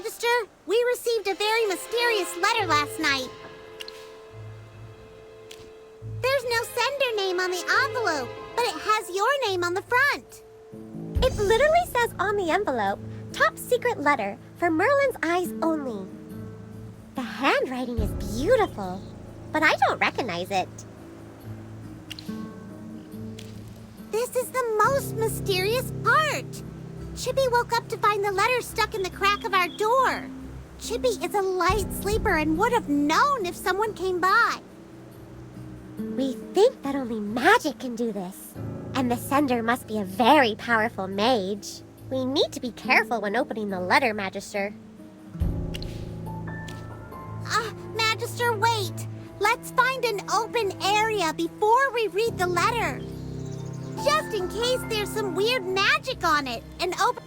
Magister, we received a very mysterious letter last night. There's no sender name on the envelope, but it has your name on the front. It literally says on the envelope, "Top secret letter for Merlin's eyes only." The handwriting is beautiful, but I don't recognize it. This is the most mysterious part. Chippy woke up to find the letter stuck in the crack of our door. Chippy is a light sleeper and would have known if someone came by. We think that only magic can do this, and the sender must be a very powerful mage. We need to be careful when opening the letter, Magister. Magister, wait. Let's find an open area before we read the letter. Just in case there's some weird magic on it. An open...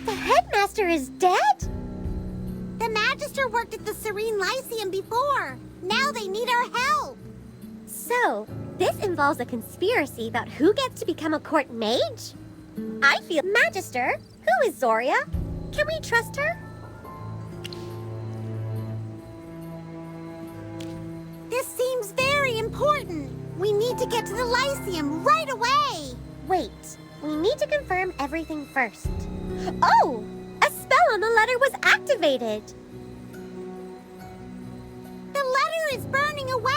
The headmaster is dead? The Magister worked at the Serene Lyceum before. Now they need our help. So, this involves a conspiracy about who gets to become a court mage? I feel... Magister, who is Zoria? Can we trust her? This seems very important. We need to get to the Lyceum right away. Wait, we need to confirm everything first. Oh! A spell on the letter was activated! The letter is burning away!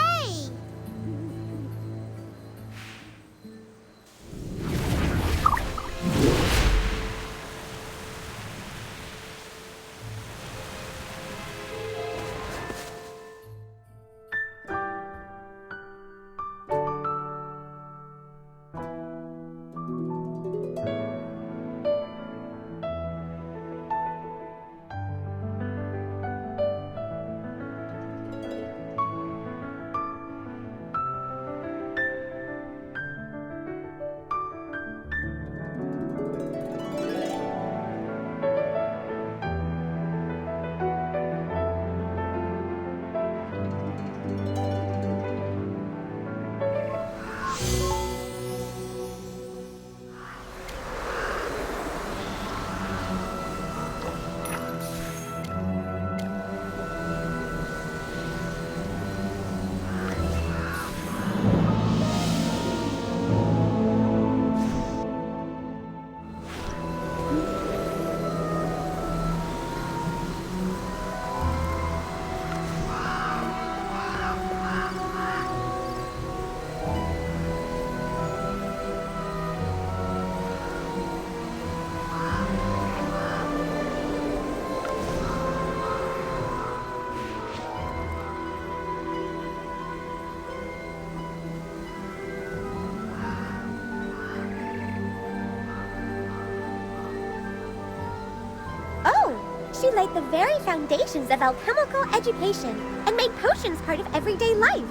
She laid the very foundations of alchemical education and made potions part of everyday life.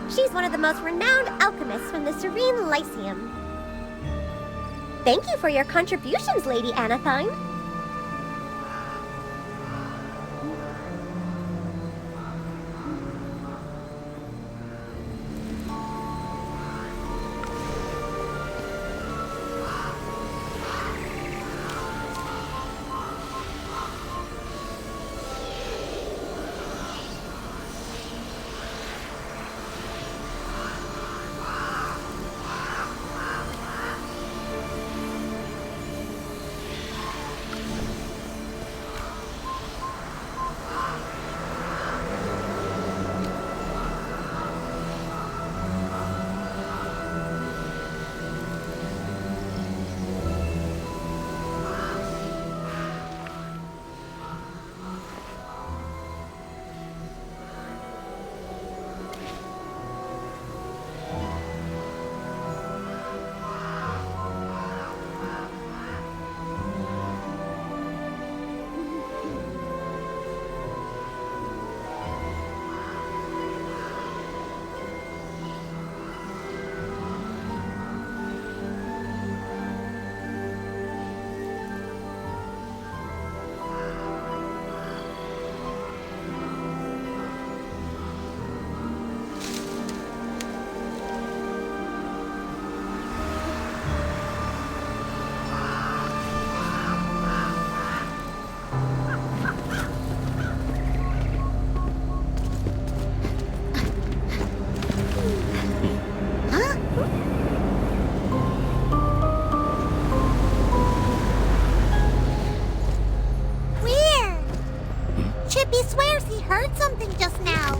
She's one of the most renowned alchemists from the Serene Lyceum. Thank you for your contributions, Lady Anathine. Chippy swears he heard something just now.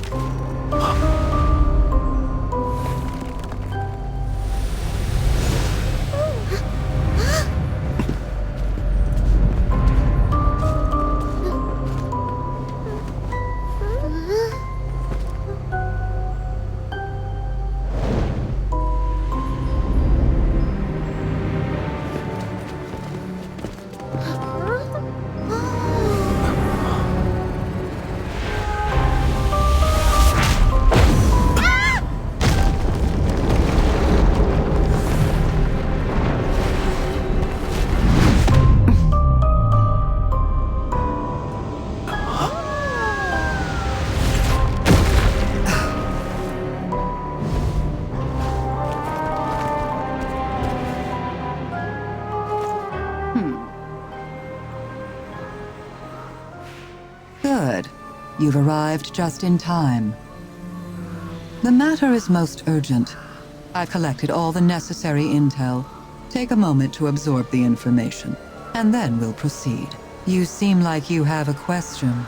Good. You've arrived just in time. The matter is most urgent. I've collected all the necessary intel. Take a moment to absorb the information, and then we'll proceed. You seem like you have a question.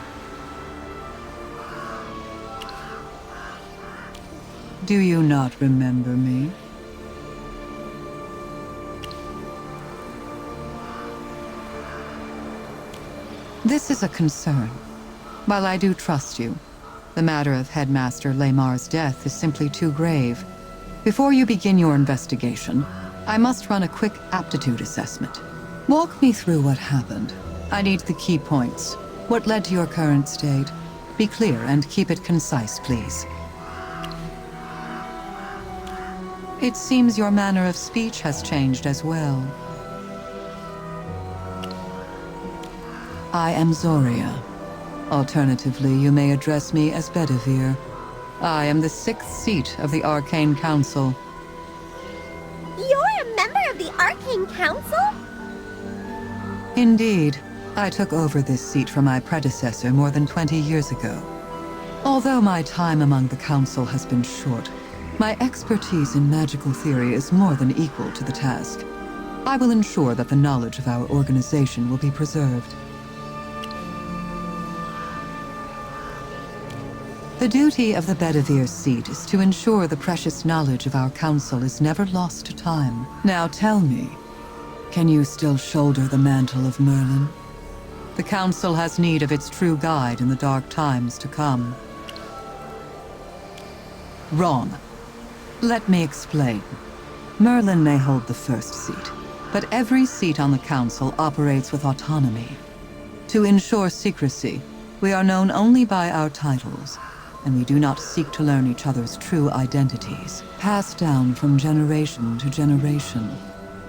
Do you not remember me? This is a concern. While I do trust you, the matter of Headmaster Lamar's death is simply too grave. Before you begin your investigation, I must run a quick aptitude assessment. Walk me through what happened. I need the key points. What led to your current state? Be clear and keep it concise, please. It seems your manner of speech has changed as well. I am Zoria. Alternatively, you may address me as Bedivere. I am the 6th seat of the Arcane Council. You're a member of the Arcane Council? Indeed. I took over this seat from my predecessor more than 20 years ago. Although my time among the Council has been short, my expertise in magical theory is more than equal to the task. I will ensure that the knowledge of our organization will be preserved. The duty of the Bedivere seat is to ensure the precious knowledge of our council is never lost to time. Now tell me, can you still shoulder the mantle of Merlin? The council has need of its true guide in the dark times to come. Wrong. Let me explain. Merlin may hold the first seat, but every seat on the council operates with autonomy. To ensure secrecy, we are known only by our titles, and we do not seek to learn each other's true identities, passed down from generation to generation.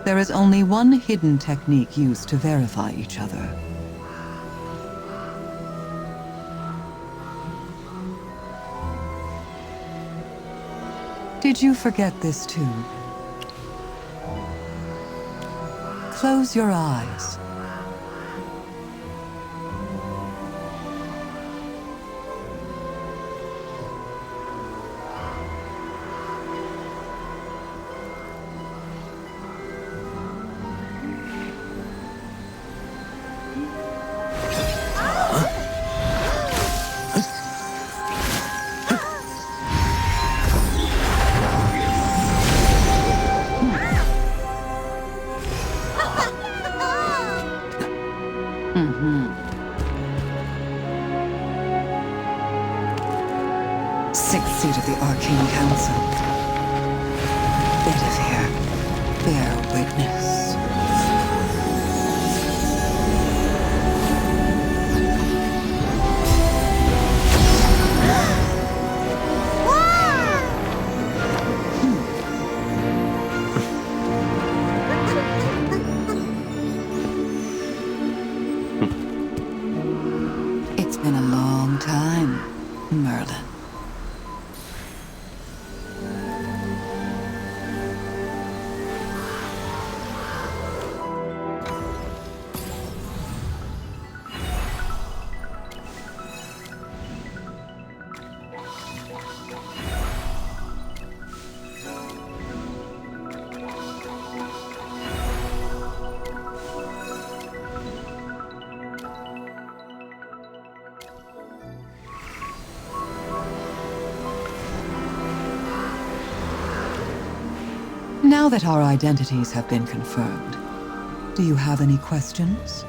There is only one hidden technique used to verify each other. Did you forget this too? Close your eyes. Sixth seat of the Arcane Council. Bedivere, bear witness. It's been a long time, Merlin. Now that our identities have been confirmed, do you have any questions?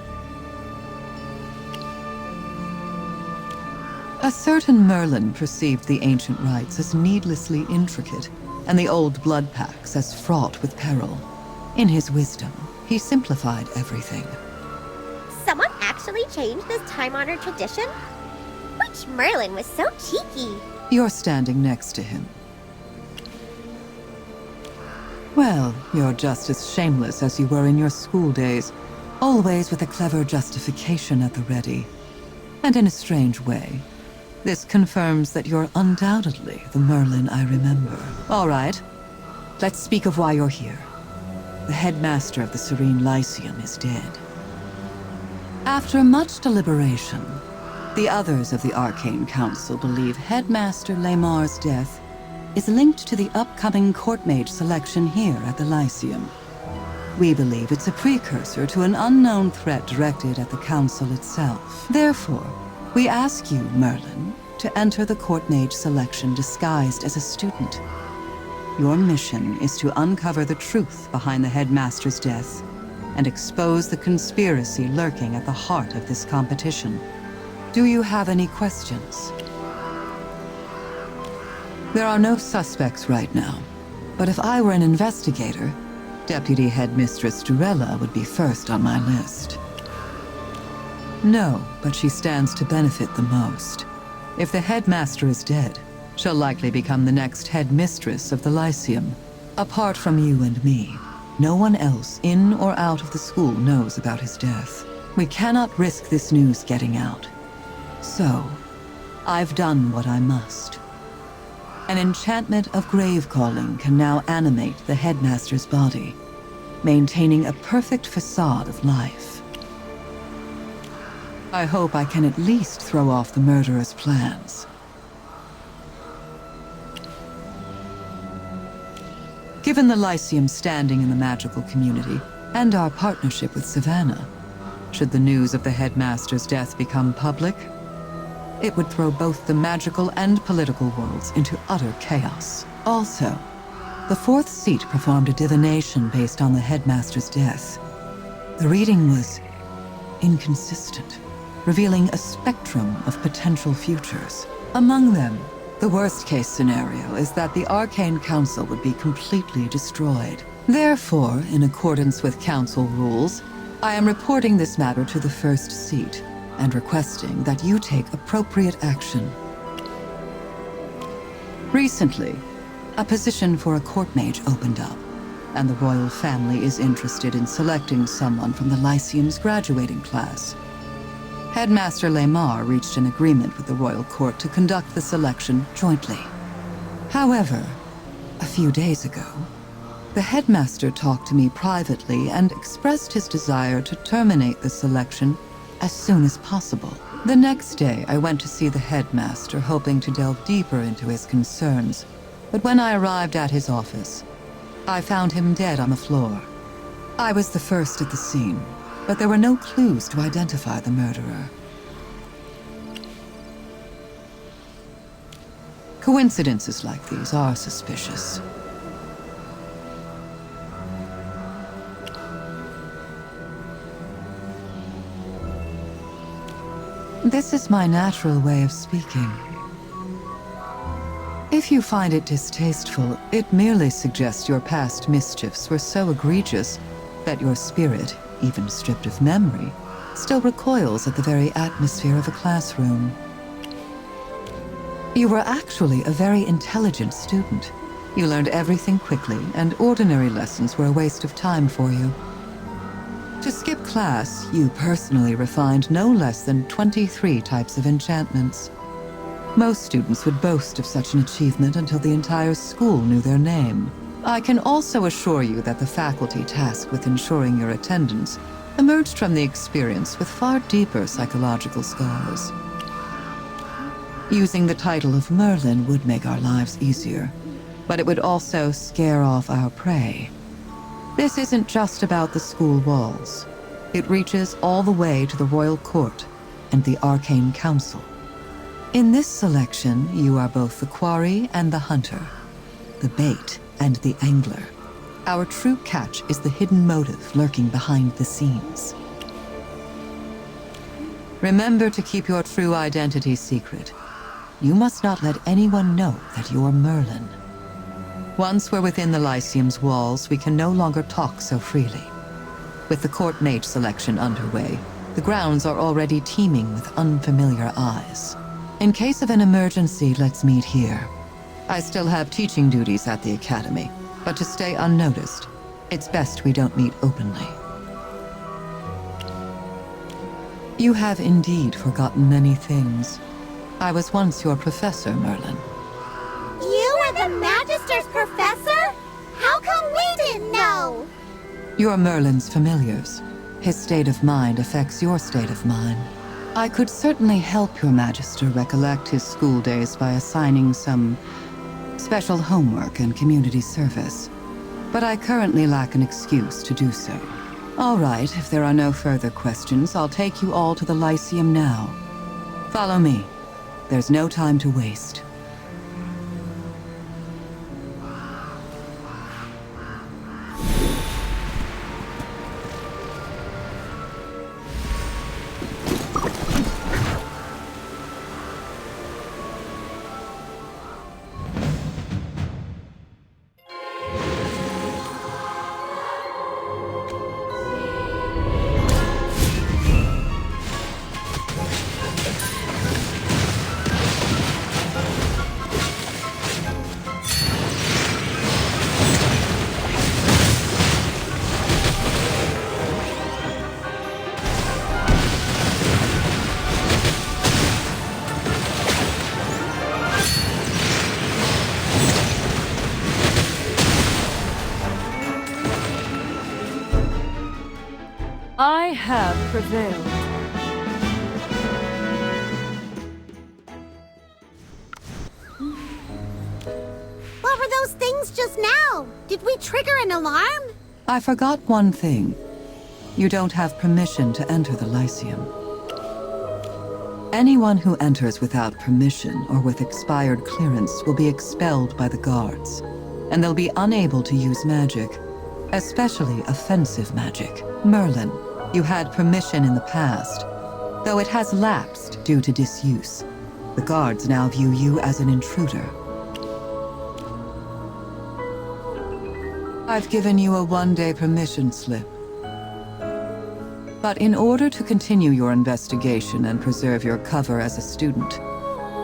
A certain Merlin perceived the ancient rites as needlessly intricate, and the old blood pacts as fraught with peril. In his wisdom, he simplified everything. Someone actually changed this time-honored tradition? Which Merlin was so cheeky? You're standing next to him. Well, you're just as shameless as you were in your school days, always with a clever justification at the ready. And in a strange way, this confirms that you're undoubtedly the Merlin I remember. All right, let's speak of why you're here. The headmaster of the Serene Lyceum is dead. After much deliberation, the others of the Arcane Council believe Headmaster Laymar's death is linked to the upcoming court mage selection here at the Lyceum. We believe it's a precursor to an unknown threat directed at the Council itself. Therefore, we ask you, Merlin, to enter the court mage selection disguised as a student. Your mission is to uncover the truth behind the Headmaster's death and expose the conspiracy lurking at the heart of this competition. Do you have any questions? There are no suspects right now, but if I were an investigator, Deputy Headmistress Durella would be first on my list. No, but she stands to benefit the most. If the headmaster is dead, she'll likely become the next headmistress of the Lyceum. Apart from you and me, no one else in or out of the school knows about his death. We cannot risk this news getting out. So, I've done what I must. An enchantment of grave calling can now animate the headmaster's body, maintaining a perfect facade of life. I hope I can at least throw off the murderer's plans. Given the Lyceum's standing in the magical community, and our partnership with Savannah, should the news of the headmaster's death become public, it would throw both the magical and political worlds into utter chaos. Also, the fourth seat performed a divination based on the headmaster's death. The reading was inconsistent, revealing a spectrum of potential futures. Among them, the worst-case scenario is that the Arcane Council would be completely destroyed. Therefore, in accordance with Council rules, I am reporting this matter to the first seat and requesting that you take appropriate action. Recently, a position for a court mage opened up, and the royal family is interested in selecting someone from the Lyceum's graduating class. Headmaster Laymar reached an agreement with the royal court to conduct the selection jointly. However, a few days ago, the headmaster talked to me privately and expressed his desire to terminate the selection as soon as possible. The next day, I went to see the headmaster, hoping to delve deeper into his concerns. But when I arrived at his office, I found him dead on the floor. I was the first at the scene, but there were no clues to identify the murderer. Coincidences like these are suspicious. This is my natural way of speaking. If you find it distasteful, it merely suggests your past mischiefs were so egregious that your spirit, even stripped of memory, still recoils at the very atmosphere of a classroom. You were actually a very intelligent student. You learned everything quickly, and ordinary lessons were a waste of time for you. To skip class, you personally refined no less than 23 types of enchantments. Most students would boast of such an achievement until the entire school knew their name. I can also assure you that the faculty tasked with ensuring your attendance emerged from the experience with far deeper psychological scars. Using the title of Merlin would make our lives easier, but it would also scare off our prey. This isn't just about the school walls. It reaches all the way to the royal court and the Arcane Council. In this selection, you are both the quarry and the hunter, the bait and the angler. Our true catch is the hidden motive lurking behind the scenes. Remember to keep your true identity secret. You must not let anyone know that you're Merlin. Once we're within the Lyceum's walls, we can no longer talk so freely. With the court mage selection underway, the grounds are already teeming with unfamiliar eyes. In case of an emergency, let's meet here. I still have teaching duties at the academy, but to stay unnoticed, it's best we don't meet openly. You have indeed forgotten many things. I was once your professor, Merlin. You were the Magister's professor? How come we didn't know? You're Merlin's familiars. His state of mind affects your state of mind. I could certainly help your Magister recollect his school days by assigning some special homework and community service. But I currently lack an excuse to do so. All right, if there are no further questions, I'll take you all to the Lyceum now. Follow me. There's no time to waste. I have prevailed. What were those things just now? Did we trigger an alarm? I forgot one thing. You don't have permission to enter the Lyceum. Anyone who enters without permission or with expired clearance will be expelled by the guards, and they'll be unable to use magic, especially offensive magic. Merlin, you had permission in the past, though it has lapsed due to disuse. The guards now view you as an intruder. I've given you a one-day permission slip. But in order to continue your investigation and preserve your cover as a student,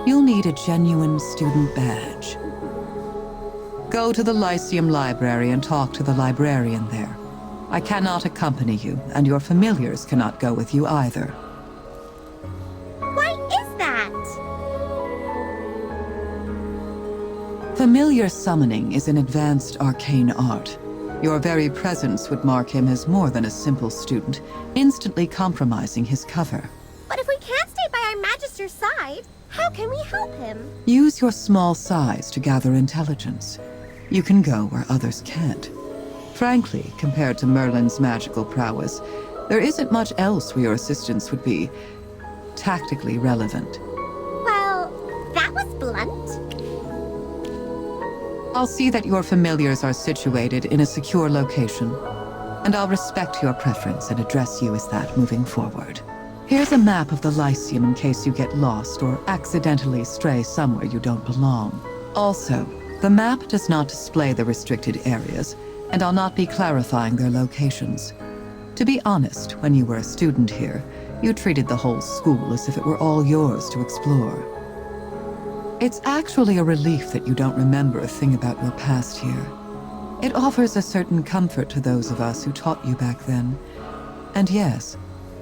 you'll need a genuine student badge. Go to the Lyceum library and talk to the librarian there. I cannot accompany you, and your familiars cannot go with you either. Why is that? Familiar summoning is an advanced arcane art. Your very presence would mark him as more than a simple student, instantly compromising his cover. But if we can't stay by our Magister's side, how can we help him? Use your small size to gather intelligence. You can go where others can't. Frankly, compared to Merlin's magical prowess, there isn't much else where your assistance would be tactically relevant. Well, that was blunt. I'll see that your familiars are situated in a secure location, and I'll respect your preference and address you as that moving forward. Here's a map of the Lyceum in case you get lost or accidentally stray somewhere you don't belong. Also, the map does not display the restricted areas, and I'll not be clarifying their locations. To be honest, when you were a student here, you treated the whole school as if it were all yours to explore. It's actually a relief that you don't remember a thing about your past here. It offers a certain comfort to those of us who taught you back then. And yes,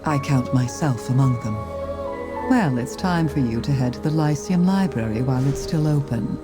I count myself among them. Well, it's time for you to head to the Lyceum library while it's still open.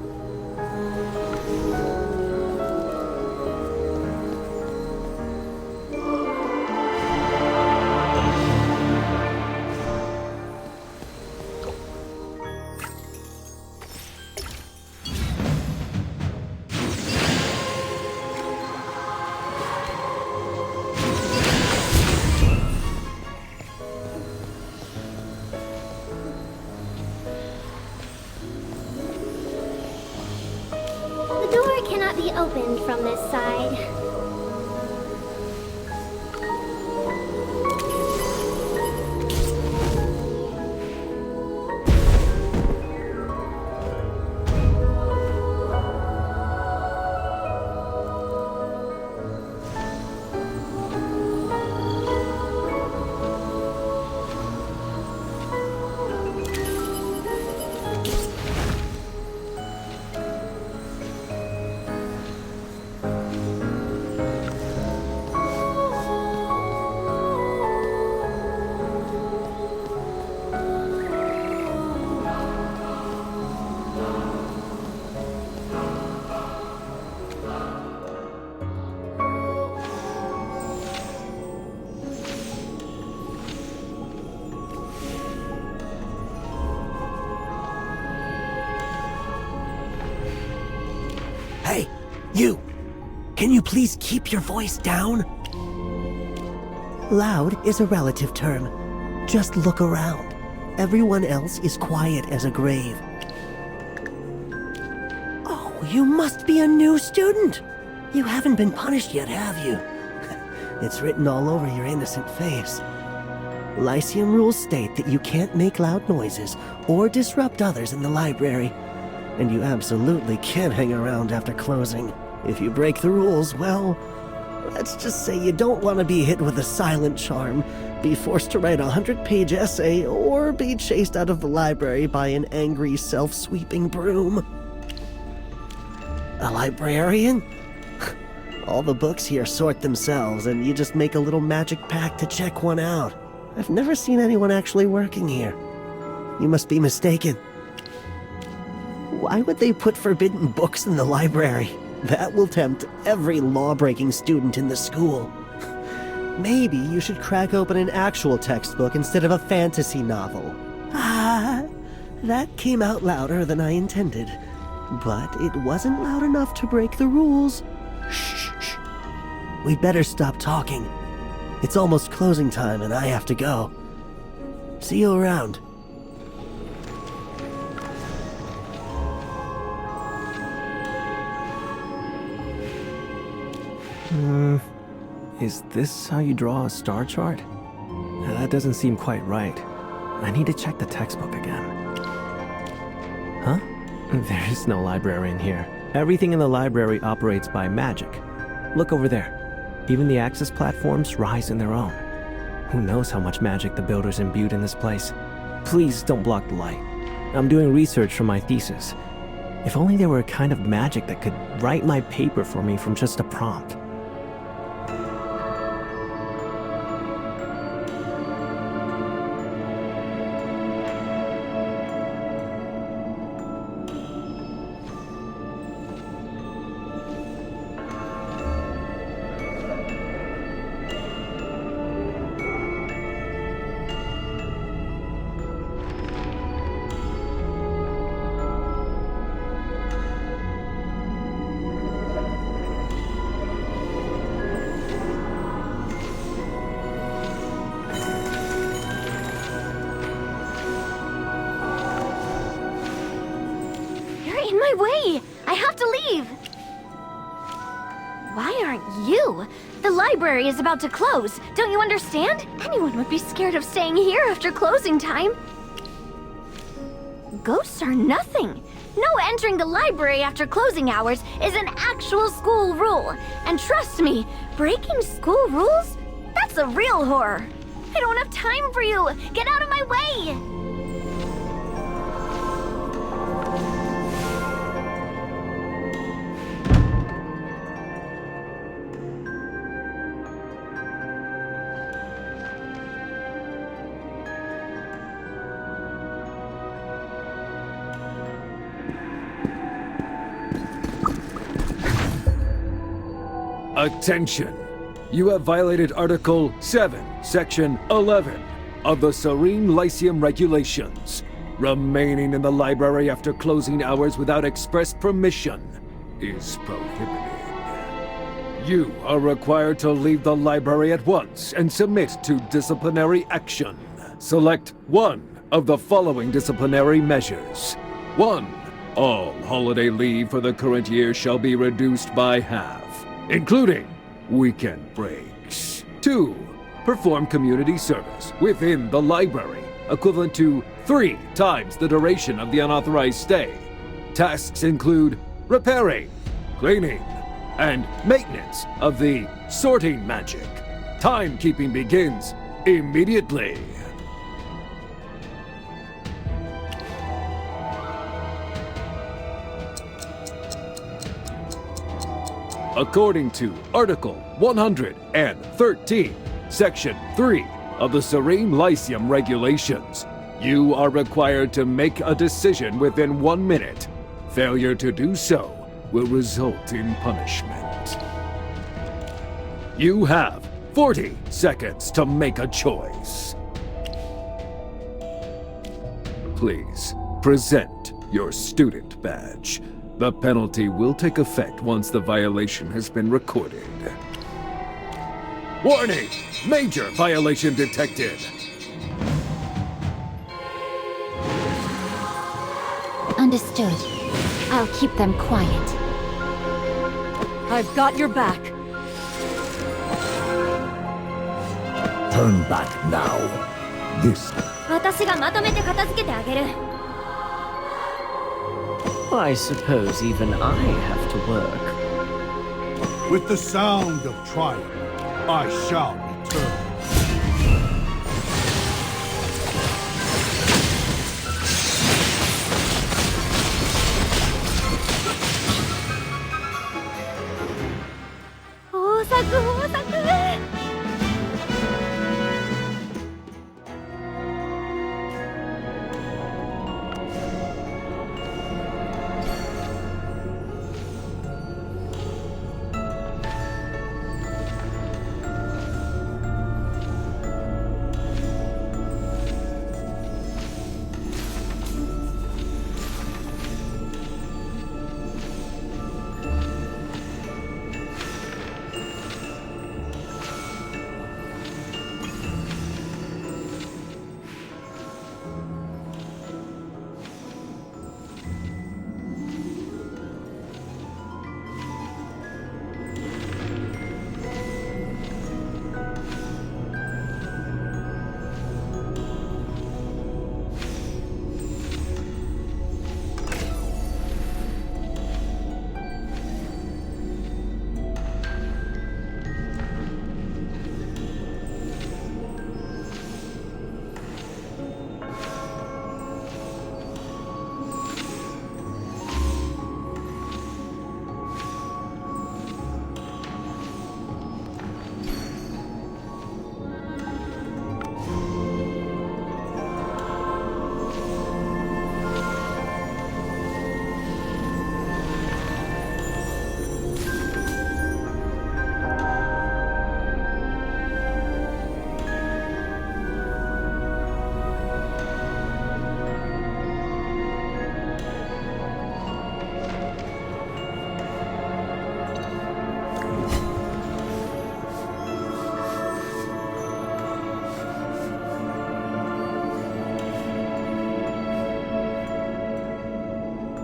The door cannot be opened from this side. Hey, you! Can you please keep your voice down? Loud is a relative term. Just look around. Everyone else is quiet as a grave. Oh, you must be a new student. You haven't been punished yet, have you? It's written all over your innocent face. Lyceum rules state that you can't make loud noises or disrupt others in the library. And you absolutely can't hang around after closing. If you break the rules, well, let's just say you don't want to be hit with a silent charm, be forced to write a 100-page essay, or be chased out of the library by an angry, self-sweeping broom. A librarian? All the books here sort themselves, and you just make a little magic pack to check one out. I've never seen anyone actually working here. You must be mistaken. Why would they put forbidden books in the library? That will tempt every law-breaking student in the school. Maybe you should crack open an actual textbook instead of a fantasy novel. Ah, that came out louder than I intended. But it wasn't loud enough to break the rules. Shh. We'd better stop talking. It's almost closing time and I have to go. See you around. Is this how you draw a star chart? That doesn't seem quite right. I need to check the textbook again. Huh? There is no library in here. Everything in the library operates by magic. Look over there. Even the access platforms rise in their own. Who knows how much magic the builders imbued in this place? Please don't block the light. I'm doing research for my thesis. If only there were a kind of magic that could write my paper for me from just a prompt. In my way! I have to leave! Why aren't you? The library is about to close. Don't you understand? Anyone would be scared of staying here after closing time. Ghosts are nothing. No entering the library after closing hours is an actual school rule. And trust me, breaking school rules? That's a real horror. I don't have time for you. Get out of my way! Attention! You have violated Article 7, Section 11 of the Serene Lyceum Regulations. Remaining in the library after closing hours without express permission is prohibited. You are required to leave the library at once and submit to disciplinary action. Select one of the following disciplinary measures. 1. All holiday leave for the current year shall be reduced by half, including weekend breaks. 2. Perform community service within the library, equivalent to 3 times the duration of the unauthorized stay. Tasks include repairing, cleaning, and maintenance of the sorting magic. Timekeeping begins immediately. According to Article 113, Section 3 of the Serene Lyceum Regulations, you are required to make a decision within 1 minute. Failure to do so will result in punishment. You have 40 seconds to make a choice. Please present your student badge. The penalty will take effect once the violation has been recorded. Warning! Major violation detected! Understood. I'll keep them quiet. I've got your back. Turn back now. This. 私がまとめて片付けてあげる。I suppose even I have to work. With the sound of triumph, I shall return.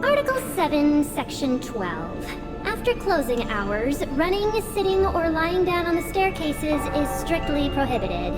Article 7, Section 12. After closing hours, running, sitting, or lying down on the staircases is strictly prohibited.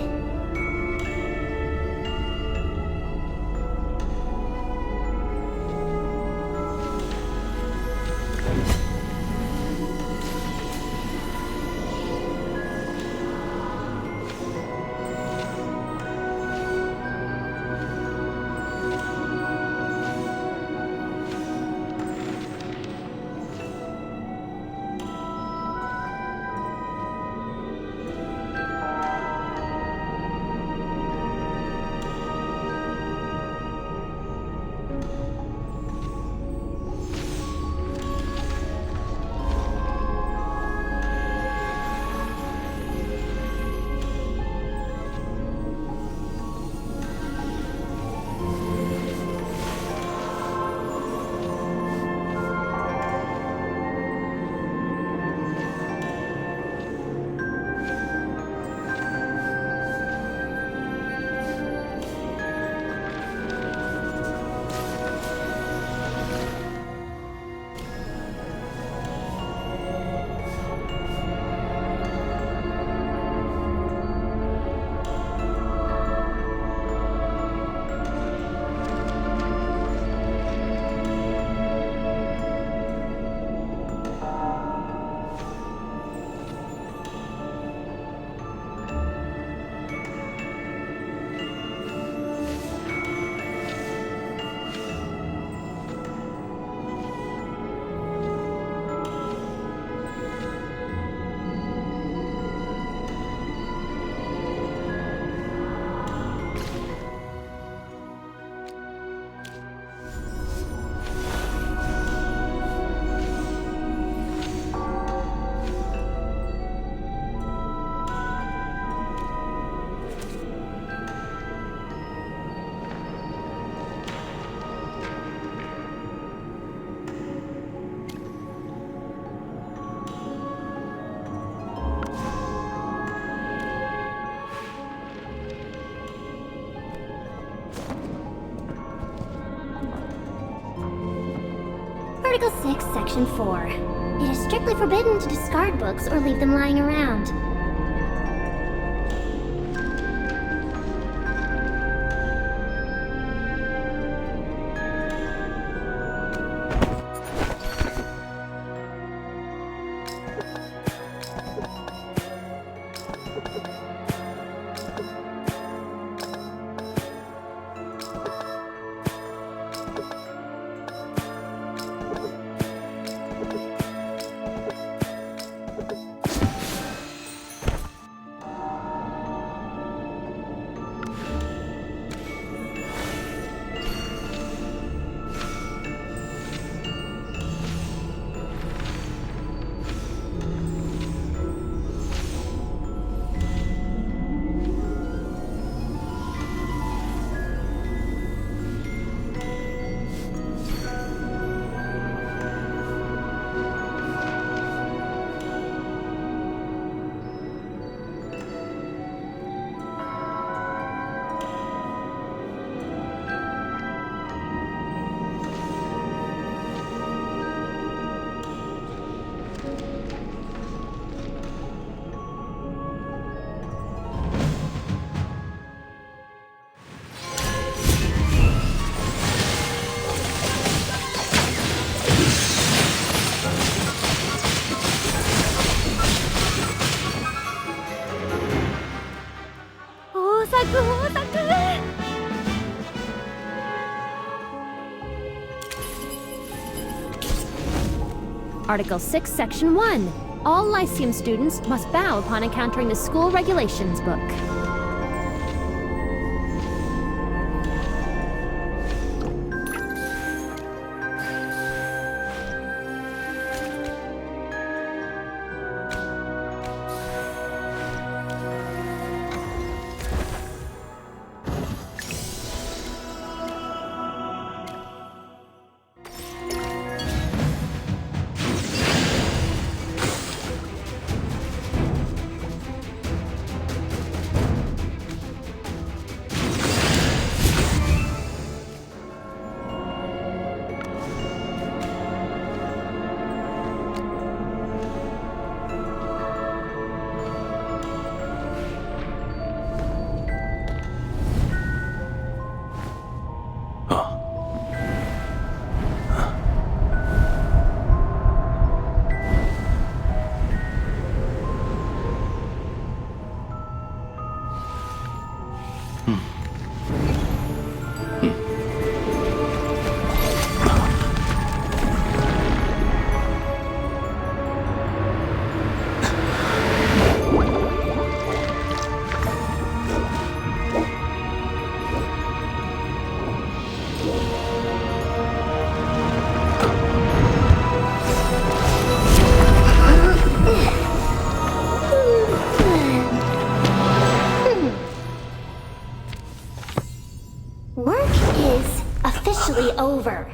Article 6, Section 4. It is strictly forbidden to discard books or leave them lying around. Article 6, Section 1. All Lyceum students must bow upon encountering the school regulations book. Over.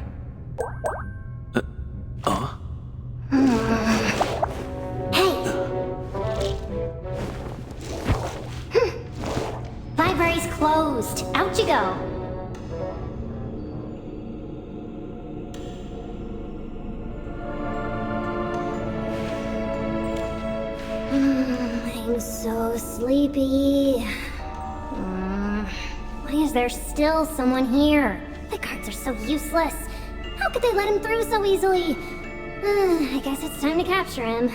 Hey! Library's closed. Out you go. I'm so sleepy. Why is there still someone here? The guards are so useless. How could they let him through so easily? I guess it's time to capture him.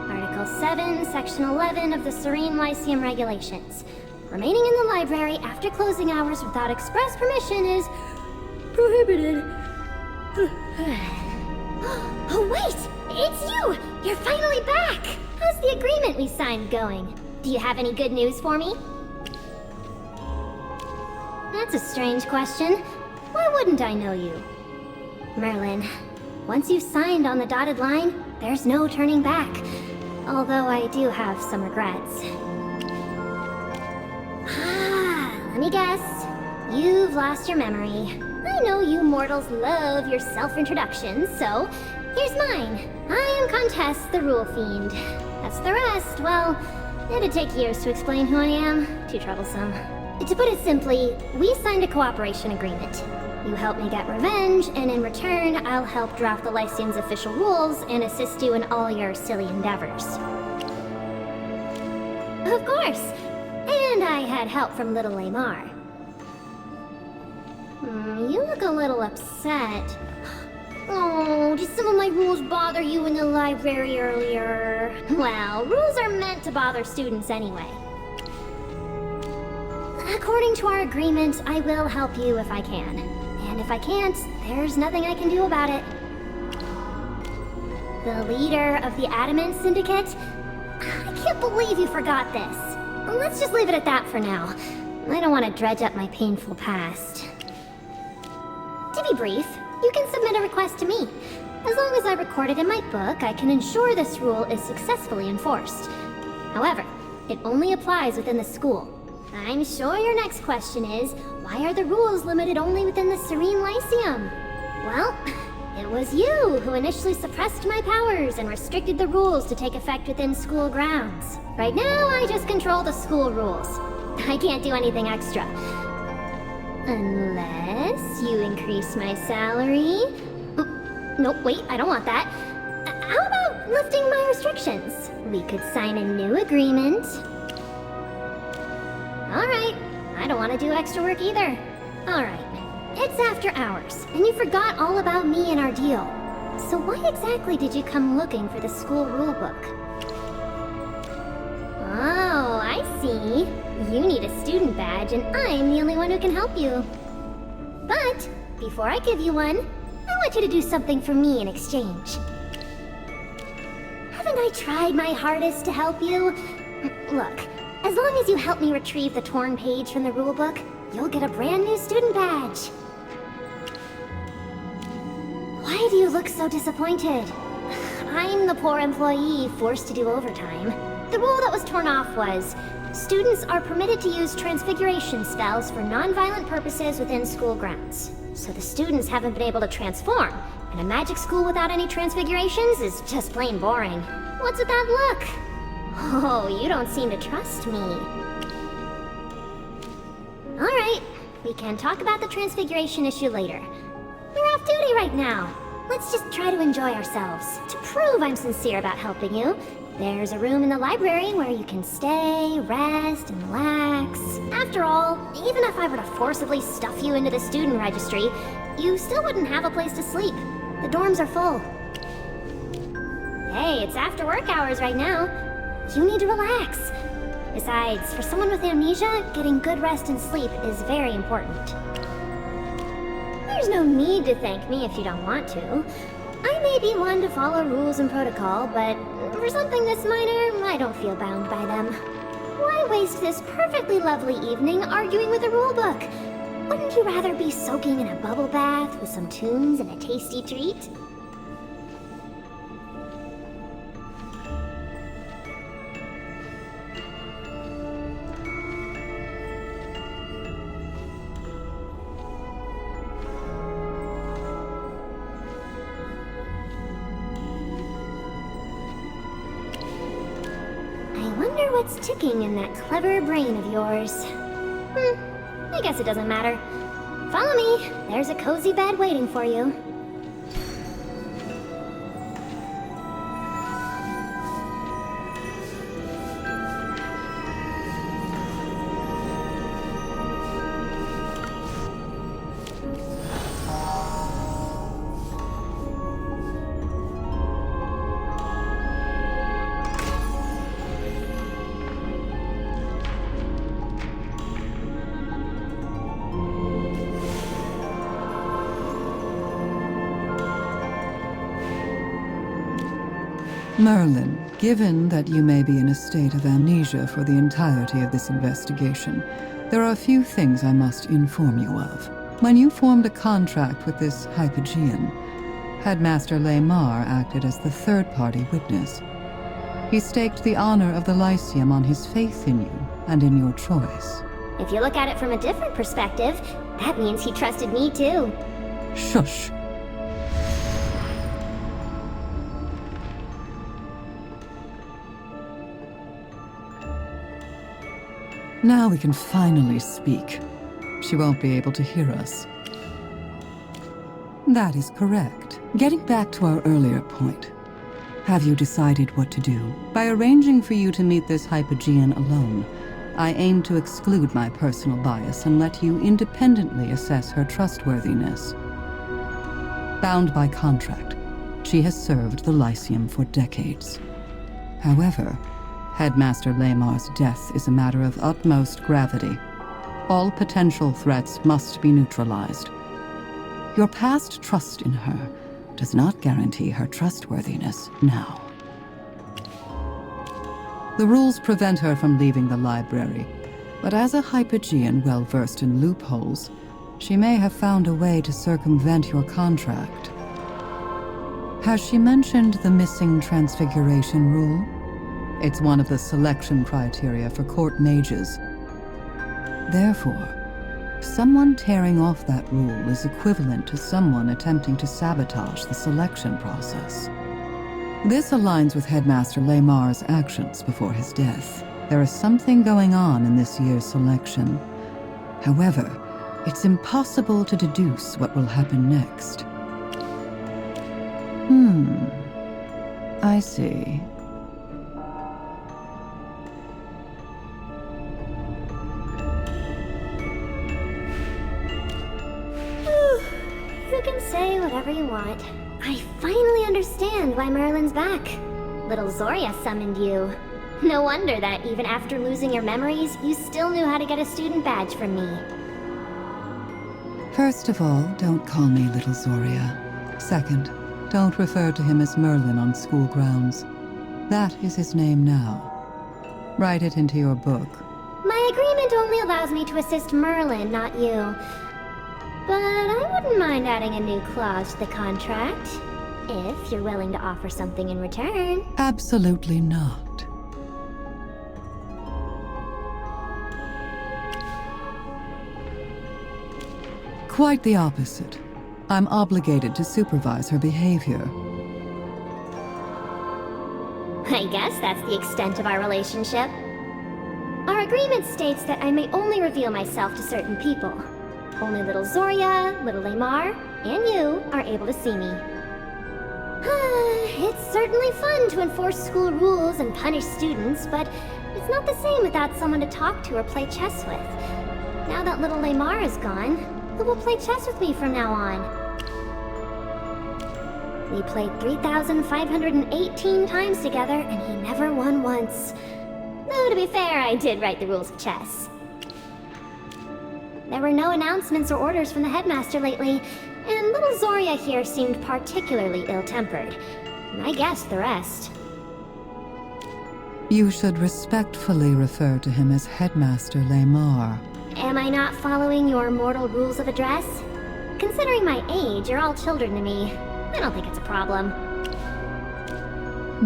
Article 7, Section 11 of the Serene Lyceum Regulations. Remaining in the library after closing hours without express permission is prohibited. Oh wait! It's you! You're finally back! How's the agreement we signed going? Do you have any good news for me? That's a strange question. Why wouldn't I know you? Merlin, once you've signed on the dotted line, there's no turning back. Although I do have some regrets. Let me guess. You've lost your memory. I know you more mortals love your self-introductions, so here's mine. I am Contest, the Rule Fiend. As for the rest, well, it'd take years to explain who I am. Too troublesome. To put it simply, we signed a cooperation agreement. You help me get revenge, and in return, I'll help draft the Lyceum's official rules and assist you in all your silly endeavors. Of course! And I had help from little Lamar. You look a little upset. Oh, did some of my rules bother you in the library earlier? Well, rules are meant to bother students anyway. According to our agreement, I will help you if I can. And if I can't, there's nothing I can do about it. The leader of the Adamant Syndicate? I can't believe you forgot this. Let's just leave it at that for now. I don't want to dredge up my painful past. To be brief, you can submit a request to me. As long as I record it in my book, I can ensure this rule is successfully enforced. However, it only applies within the school. I'm sure your next question is, why are the rules limited only within the Serene Lyceum? Well, it was you who initially suppressed my powers and restricted the rules to take effect within school grounds. Right now, I just control the school rules. I can't do anything extra. Unless you increase my salary. Nope, wait, I don't want that. How about lifting my restrictions? We could sign a new agreement. Alright, I don't want to do extra work either. Alright, it's after hours, and you forgot all about me and our deal. So why exactly did you come looking for the school rulebook? Oh, I see. You need a student badge, and I'm the only one who can help you. But, before I give you one, I want you to do something for me in exchange. Haven't I tried my hardest to help you? Look, as long as you help me retrieve the torn page from the rulebook, you'll get a brand new student badge. Why do you look so disappointed? I'm the poor employee forced to do overtime. The rule that was torn off was, students are permitted to use transfiguration spells for non-violent purposes within school grounds. So the students haven't been able to transform, and a magic school without any transfigurations is just plain boring. What's with that look? Oh, you don't seem to trust me. Alright, we can talk about the transfiguration issue later. We're off duty right now. Let's just try to enjoy ourselves. To prove I'm sincere about helping you, there's a room in the library where you can stay, rest, and relax. After all, even if I were to forcibly stuff you into the student registry, you still wouldn't have a place to sleep. The dorms are full. Hey, it's after work hours right now. You need to relax. Besides, for someone with amnesia, getting good rest and sleep is very important. There's no need to thank me if you don't want to. I may be one to follow rules and protocol, but for something this minor, I don't feel bound by them. Why waste this perfectly lovely evening arguing with a rulebook? Wouldn't you rather be soaking in a bubble bath with some tunes and a tasty treat? What's ticking in that clever brain of yours? I guess it doesn't matter. Follow me. There's a cozy bed waiting for you. Merlin, given that you may be in a state of amnesia for the entirety of this investigation, there are a few things I must inform you of. When you formed a contract with this Hypogean, Headmaster Lamar acted as the third-party witness. He staked the honor of the Lyceum on his faith in you and in your choice. If you look at it from a different perspective, that means he trusted me too. Shush. Now we can finally speak. She won't be able to hear us. That is correct. Getting back to our earlier point. Have you decided what to do? By arranging for you to meet this Hypogean alone, I aim to exclude my personal bias and let you independently assess her trustworthiness. Bound by contract, she has served the Lyceum for decades. However, Headmaster Laymar's death is a matter of utmost gravity. All potential threats must be neutralized. Your past trust in her does not guarantee her trustworthiness now. The rules prevent her from leaving the library, but as a Hypogean well-versed in loopholes, she may have found a way to circumvent your contract. Has she mentioned the missing transfiguration rule? It's one of the selection criteria for court mages. Therefore, someone tearing off that rule is equivalent to someone attempting to sabotage the selection process. This aligns with Headmaster Laymar's actions before his death. There is something going on in this year's selection. However, it's impossible to deduce what will happen next. I see. You can say whatever you want. I finally understand why Merlin's back. Little Zoria summoned you. No wonder that even after losing your memories, you still knew how to get a student badge from me. First of all, don't call me Little Zoria. Second, don't refer to him as Merlin on school grounds. That is his name now. Write it into your book. My agreement only allows me to assist Merlin, not you. But I wouldn't mind adding a new clause to the contract, if you're willing to offer something in return. Absolutely not. Quite the opposite. I'm obligated to supervise her behavior. I guess that's the extent of our relationship. Our agreement states that I may only reveal myself to certain people. Only little Zoria, little Laymar, and you are able to see me. It's certainly fun to enforce school rules and punish students, but it's not the same without someone to talk to or play chess with. Now that little Laymar is gone, who will play chess with me from now on? We played 3,518 times together, and he never won once. Though, to be fair, I did write the rules of chess. There were no announcements or orders from the headmaster lately, and little Zoria here seemed particularly ill-tempered. I guessed the rest. You should respectfully refer to him as Headmaster Laymar. Am I not following your mortal rules of address? Considering my age, you're all children to me. I don't think it's a problem.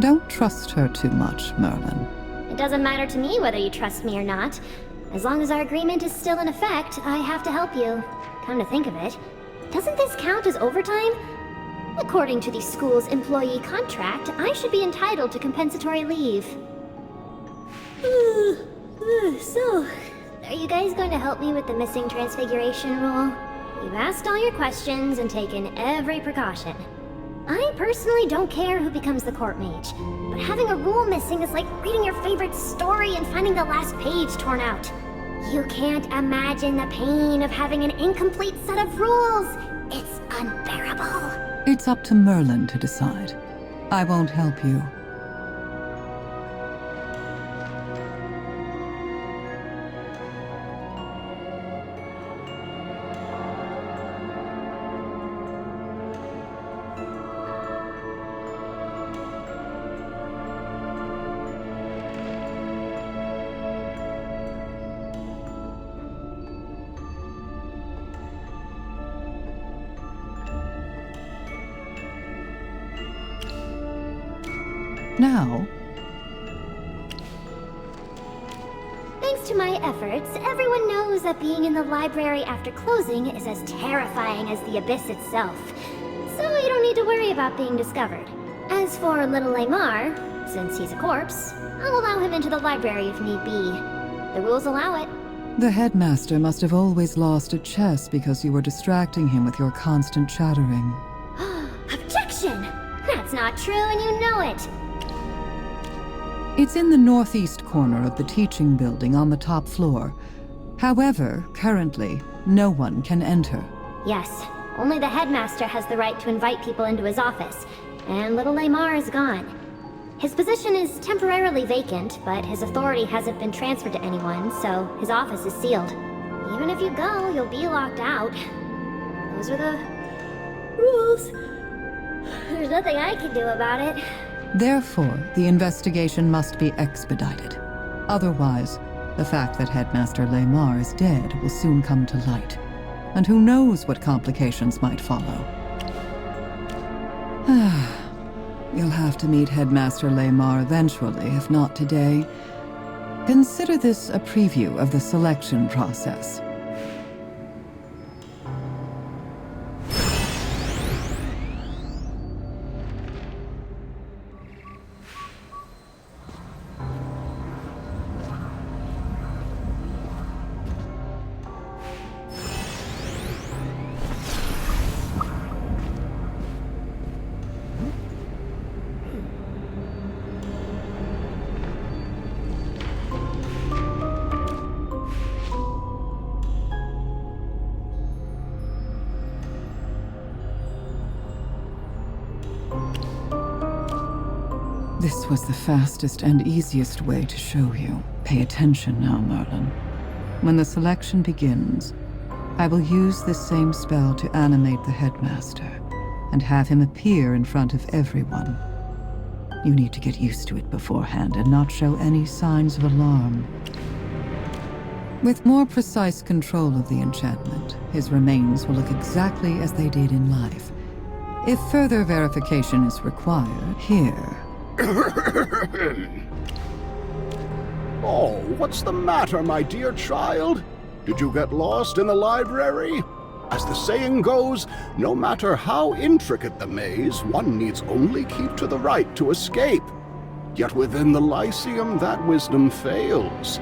Don't trust her too much, Merlin. It doesn't matter to me whether you trust me or not. As long as our agreement is still in effect, I have to help you. Come to think of it, doesn't this count as overtime? According to the school's employee contract, I should be entitled to compensatory leave. So, are you guys going to help me with the missing transfiguration rule? You've asked all your questions and taken every precaution. I personally don't care who becomes the court mage, but having a rule missing is like reading your favorite story and finding the last page torn out. You can't imagine the pain of having an incomplete set of rules. It's unbearable. It's up to Merlin to decide. I won't help you. Thanks to my efforts, everyone knows that being in the library after closing is as terrifying as the abyss itself. So you don't need to worry about being discovered. As for little Lamar, since he's a corpse, I'll allow him into the library if need be. The rules allow it. The headmaster must have always lost at chess because you were distracting him with your constant chattering. Objection! That's not true and you know it! It's in the northeast corner of the teaching building on the top floor. However, currently, no one can enter. Yes, only the headmaster has the right to invite people into his office, and little Lamar is gone. His position is temporarily vacant, but his authority hasn't been transferred to anyone, so his office is sealed. Even if you go, you'll be locked out. Those are the rules. There's nothing I can do about it. Therefore, the investigation must be expedited. Otherwise, the fact that Headmaster Lamar is dead will soon come to light. And who knows what complications might follow. You'll have to meet Headmaster Lamar eventually, if not today. Consider this a preview of the selection process. This was the fastest and easiest way to show you. Pay attention now, Merlin. When the selection begins, I will use this same spell to animate the headmaster and have him appear in front of everyone. You need to get used to it beforehand and not show any signs of alarm. With more precise control of the enchantment, his remains will look exactly as they did in life. If further verification is required, here... Oh, what's the matter, my dear child? Did you get lost in the library? As the saying goes, no matter how intricate the maze, one needs only keep to the right to escape. Yet within the Lyceum, that wisdom fails.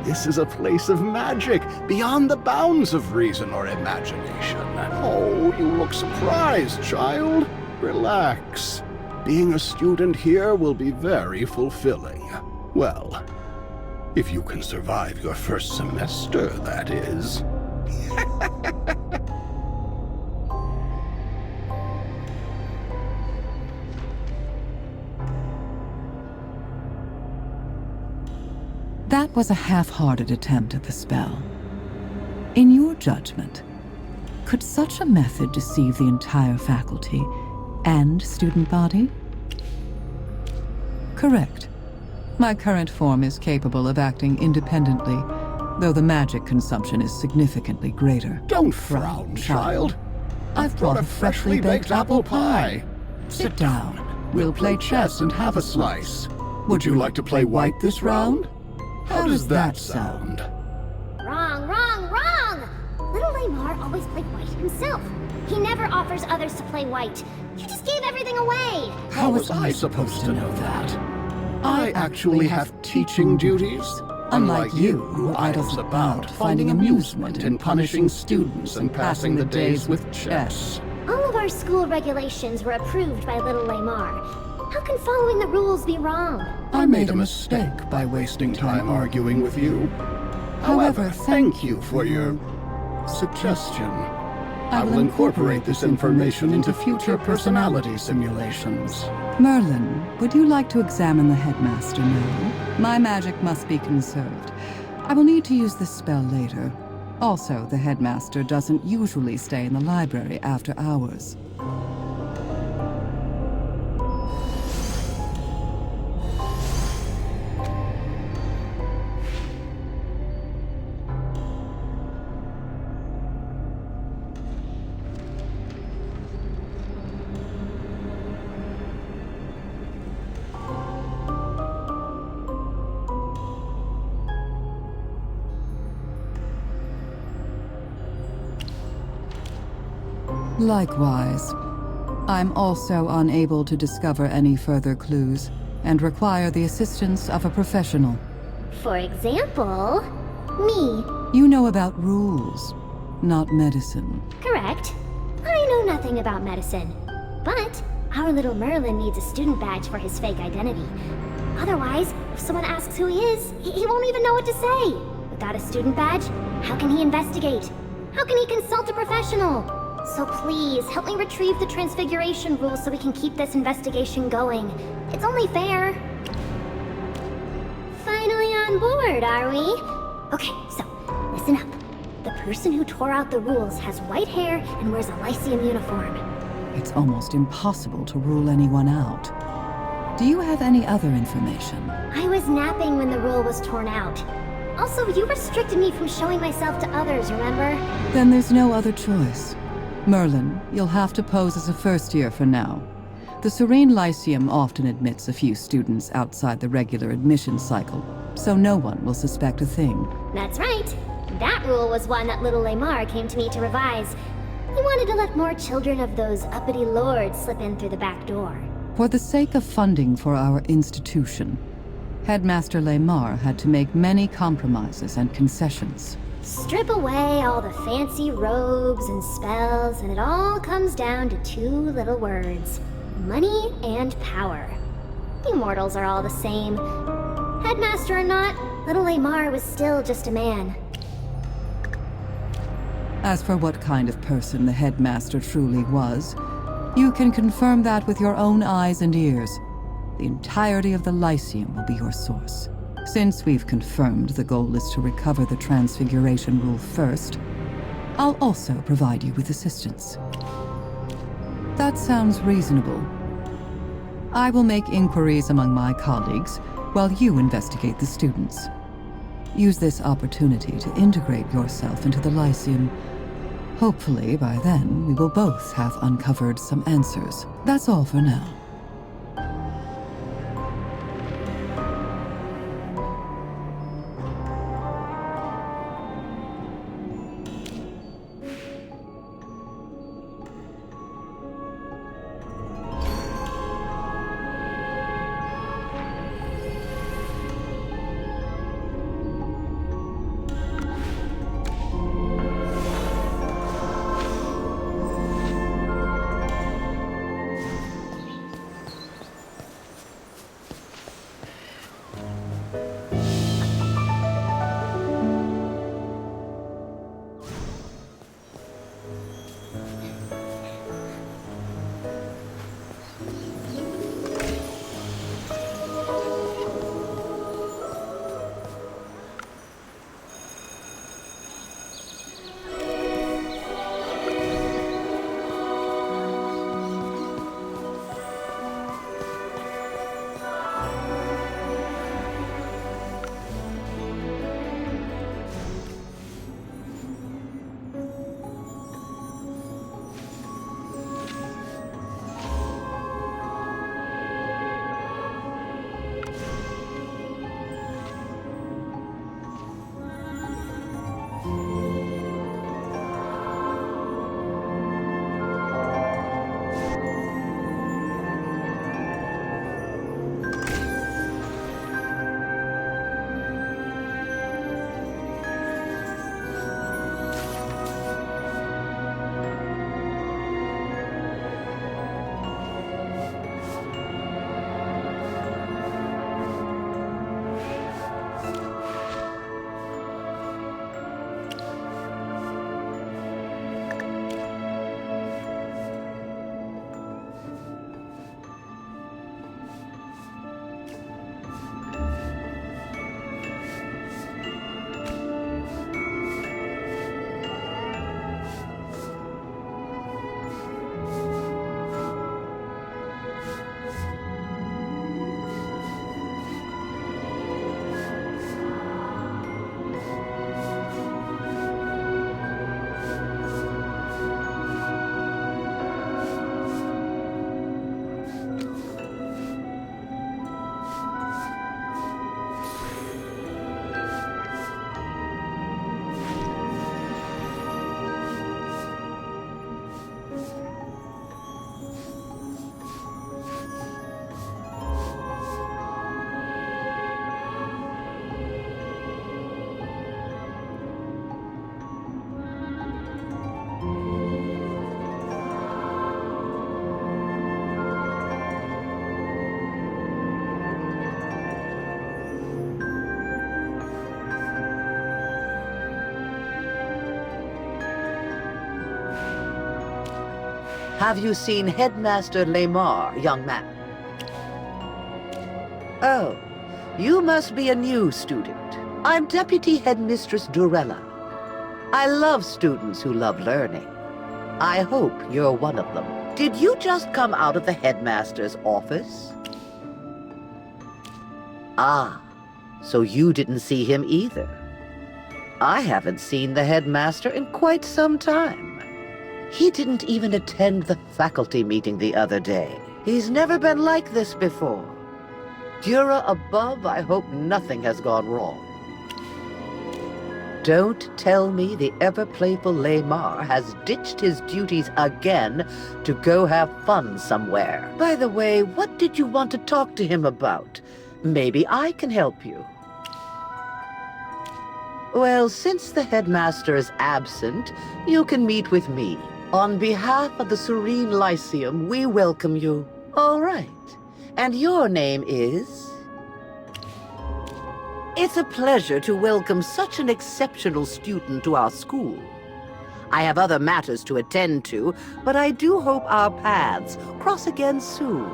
This is a place of magic, beyond the bounds of reason or imagination. Oh, you look surprised, child. Relax. Being a student here will be very fulfilling. Well, if you can survive your first semester, that is. That was a half-hearted attempt at the spell. In your judgment, could such a method deceive the entire faculty and student body? Correct. My current form is capable of acting independently, though the magic consumption is significantly greater. Don't frown, child. I've brought a freshly baked apple pie. Sit down. We'll play chess and have a slice. Would you like to play white this round? How does that sound? Wrong, wrong, wrong! Little Lamar always played white himself. He never offers others to play white. You just gave everything away! How was I supposed to know that? I actually have teaching duties. Unlike you, who idles about, finding amusement in punishing students and passing the days with chess. All of our school regulations were approved by little Lamar. How can following the rules be wrong? I made a mistake by wasting time arguing with you. However, thank you for your suggestion. I will incorporate this information into future personality simulations. Merlin, would you like to examine the headmaster now? My magic must be conserved. I will need to use this spell later. Also, the headmaster doesn't usually stay in the library after hours. Likewise. I'm also unable to discover any further clues, and require the assistance of a professional. For example, me. You know about rules, not medicine. Correct. I know nothing about medicine. But our little Merlin needs a student badge for his fake identity. Otherwise, if someone asks who he is, he won't even know what to say. Without a student badge, how can he investigate? How can he consult a professional? So please, help me retrieve the Transfiguration rules so we can keep this investigation going. It's only fair. Finally on board, are we? Okay, so, listen up. The person who tore out the rules has white hair and wears a Lyceum uniform. It's almost impossible to rule anyone out. Do you have any other information? I was napping when the rule was torn out. Also, you restricted me from showing myself to others, remember? Then there's no other choice. Merlin, you'll have to pose as a first year for now. The Serene Lyceum often admits a few students outside the regular admission cycle, so no one will suspect a thing. That's right. That rule was one that little Lamar came to me to revise. He wanted to let more children of those uppity lords slip in through the back door. For the sake of funding for our institution, Headmaster Lamar had to make many compromises and concessions. Strip away all the fancy robes and spells, and it all comes down to two little words. Money and power. You mortals are all the same. Headmaster or not, little Lamar was still just a man. As for what kind of person the headmaster truly was, you can confirm that with your own eyes and ears. The entirety of the Lyceum will be your source. Since we've confirmed the goal is to recover the Transfiguration rule first, I'll also provide you with assistance. That sounds reasonable. I will make inquiries among my colleagues while you investigate the students. Use this opportunity to integrate yourself into the Lyceum. Hopefully, by then, we will both have uncovered some answers. That's all for now. Have you seen Headmaster Lamar, young man? Oh, you must be a new student. I'm Deputy Headmistress Durella. I love students who love learning. I hope you're one of them. Did you just come out of the headmaster's office? Ah, so you didn't see him either. I haven't seen the headmaster in quite some time. He didn't even attend the faculty meeting the other day. He's never been like this before. Dura above, I hope nothing has gone wrong. Don't tell me the ever-playful Lamar has ditched his duties again to go have fun somewhere. By the way, what did you want to talk to him about? Maybe I can help you. Well, since the headmaster is absent, you can meet with me. On behalf of the Serene Lyceum, we welcome you. All right. And your name is? It's a pleasure to welcome such an exceptional student to our school. I have other matters to attend to, but I do hope our paths cross again soon.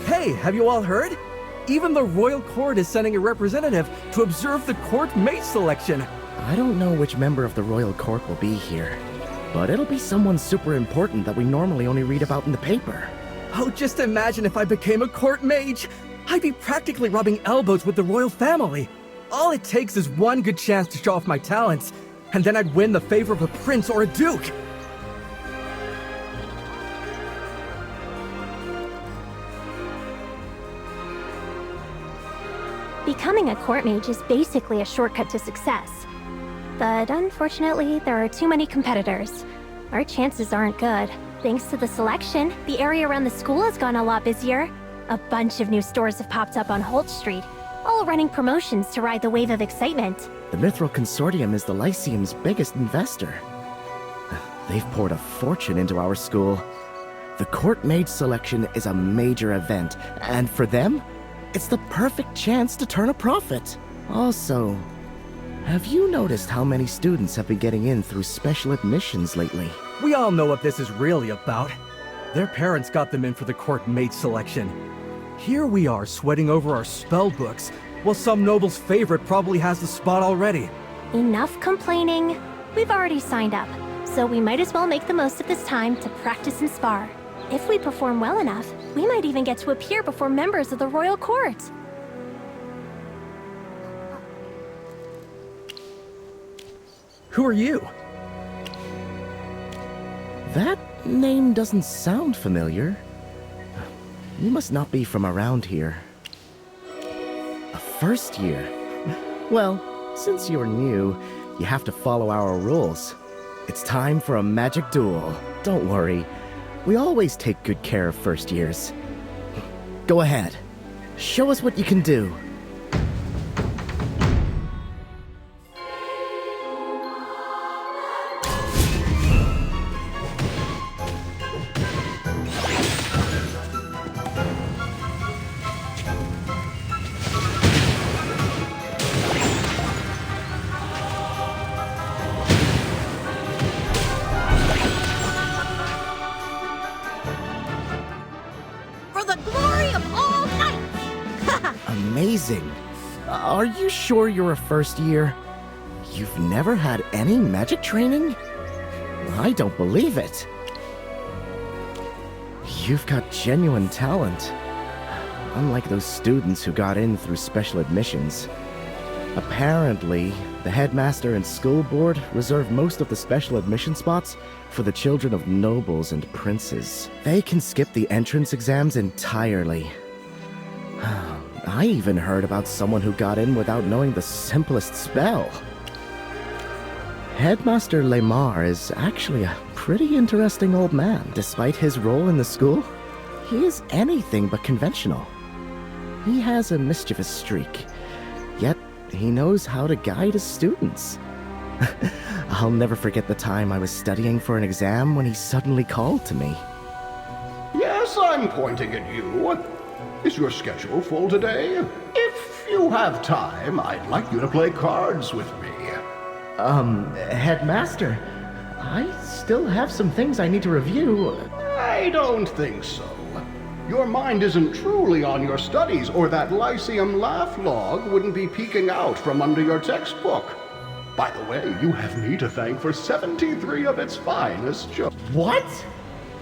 Hey, have you all heard? Even the royal court is sending a representative to observe the court mate selection. I don't know which member of the royal court will be here, but it'll be someone super important that we normally only read about in the paper. Oh, just imagine if I became a court mage. I'd be practically rubbing elbows with the royal family. All it takes is one good chance to show off my talents, and then I'd win the favor of a prince or a duke. Becoming a court mage is basically a shortcut to success. But unfortunately, there are too many competitors. Our chances aren't good. Thanks to the selection, the area around the school has gone a lot busier. A bunch of new stores have popped up on Holt Street, all running promotions to ride the wave of excitement. The Mithril Consortium is the Lyceum's biggest investor. They've poured a fortune into our school. The court mage selection is a major event, and for them, it's the perfect chance to turn a profit. Also, have you noticed how many students have been getting in through special admissions lately? We all know what this is really about. Their parents got them in for the court mate selection. Here we are sweating over our spell books, while some noble's favorite probably has the spot already. Enough complaining. We've already signed up, so we might as well make the most of this time to practice and spar. If we perform well enough, we might even get to appear before members of the royal court. Who are you? That name doesn't sound familiar. You must not be from around here. A first year? Well, since you're new, you have to follow our rules. It's time for a magic duel. Don't worry. We always take good care of first years. Go ahead. Show us what you can do. Amazing. Are you sure you're a first year? You've never had any magic training? I don't believe it. You've got genuine talent. Unlike those students who got in through special admissions. Apparently, the headmaster and school board reserve most of the special admission spots for the children of nobles and princes. They can skip the entrance exams entirely. I even heard about someone who got in without knowing the simplest spell. Headmaster Lemar is actually a pretty interesting old man. Despite his role in the school, he is anything but conventional. He has a mischievous streak, yet he knows how to guide his students. I'll never forget the time I was studying for an exam when he suddenly called to me. Yes, I'm pointing at you. Is your schedule full today? If you have time, I'd like you to play cards with me. Headmaster, I still have some things I need to review. I don't think so. Your mind isn't truly on your studies, or that Lyceum laugh log wouldn't be peeking out from under your textbook. By the way, you have me to thank for 73 of its finest jokes. What?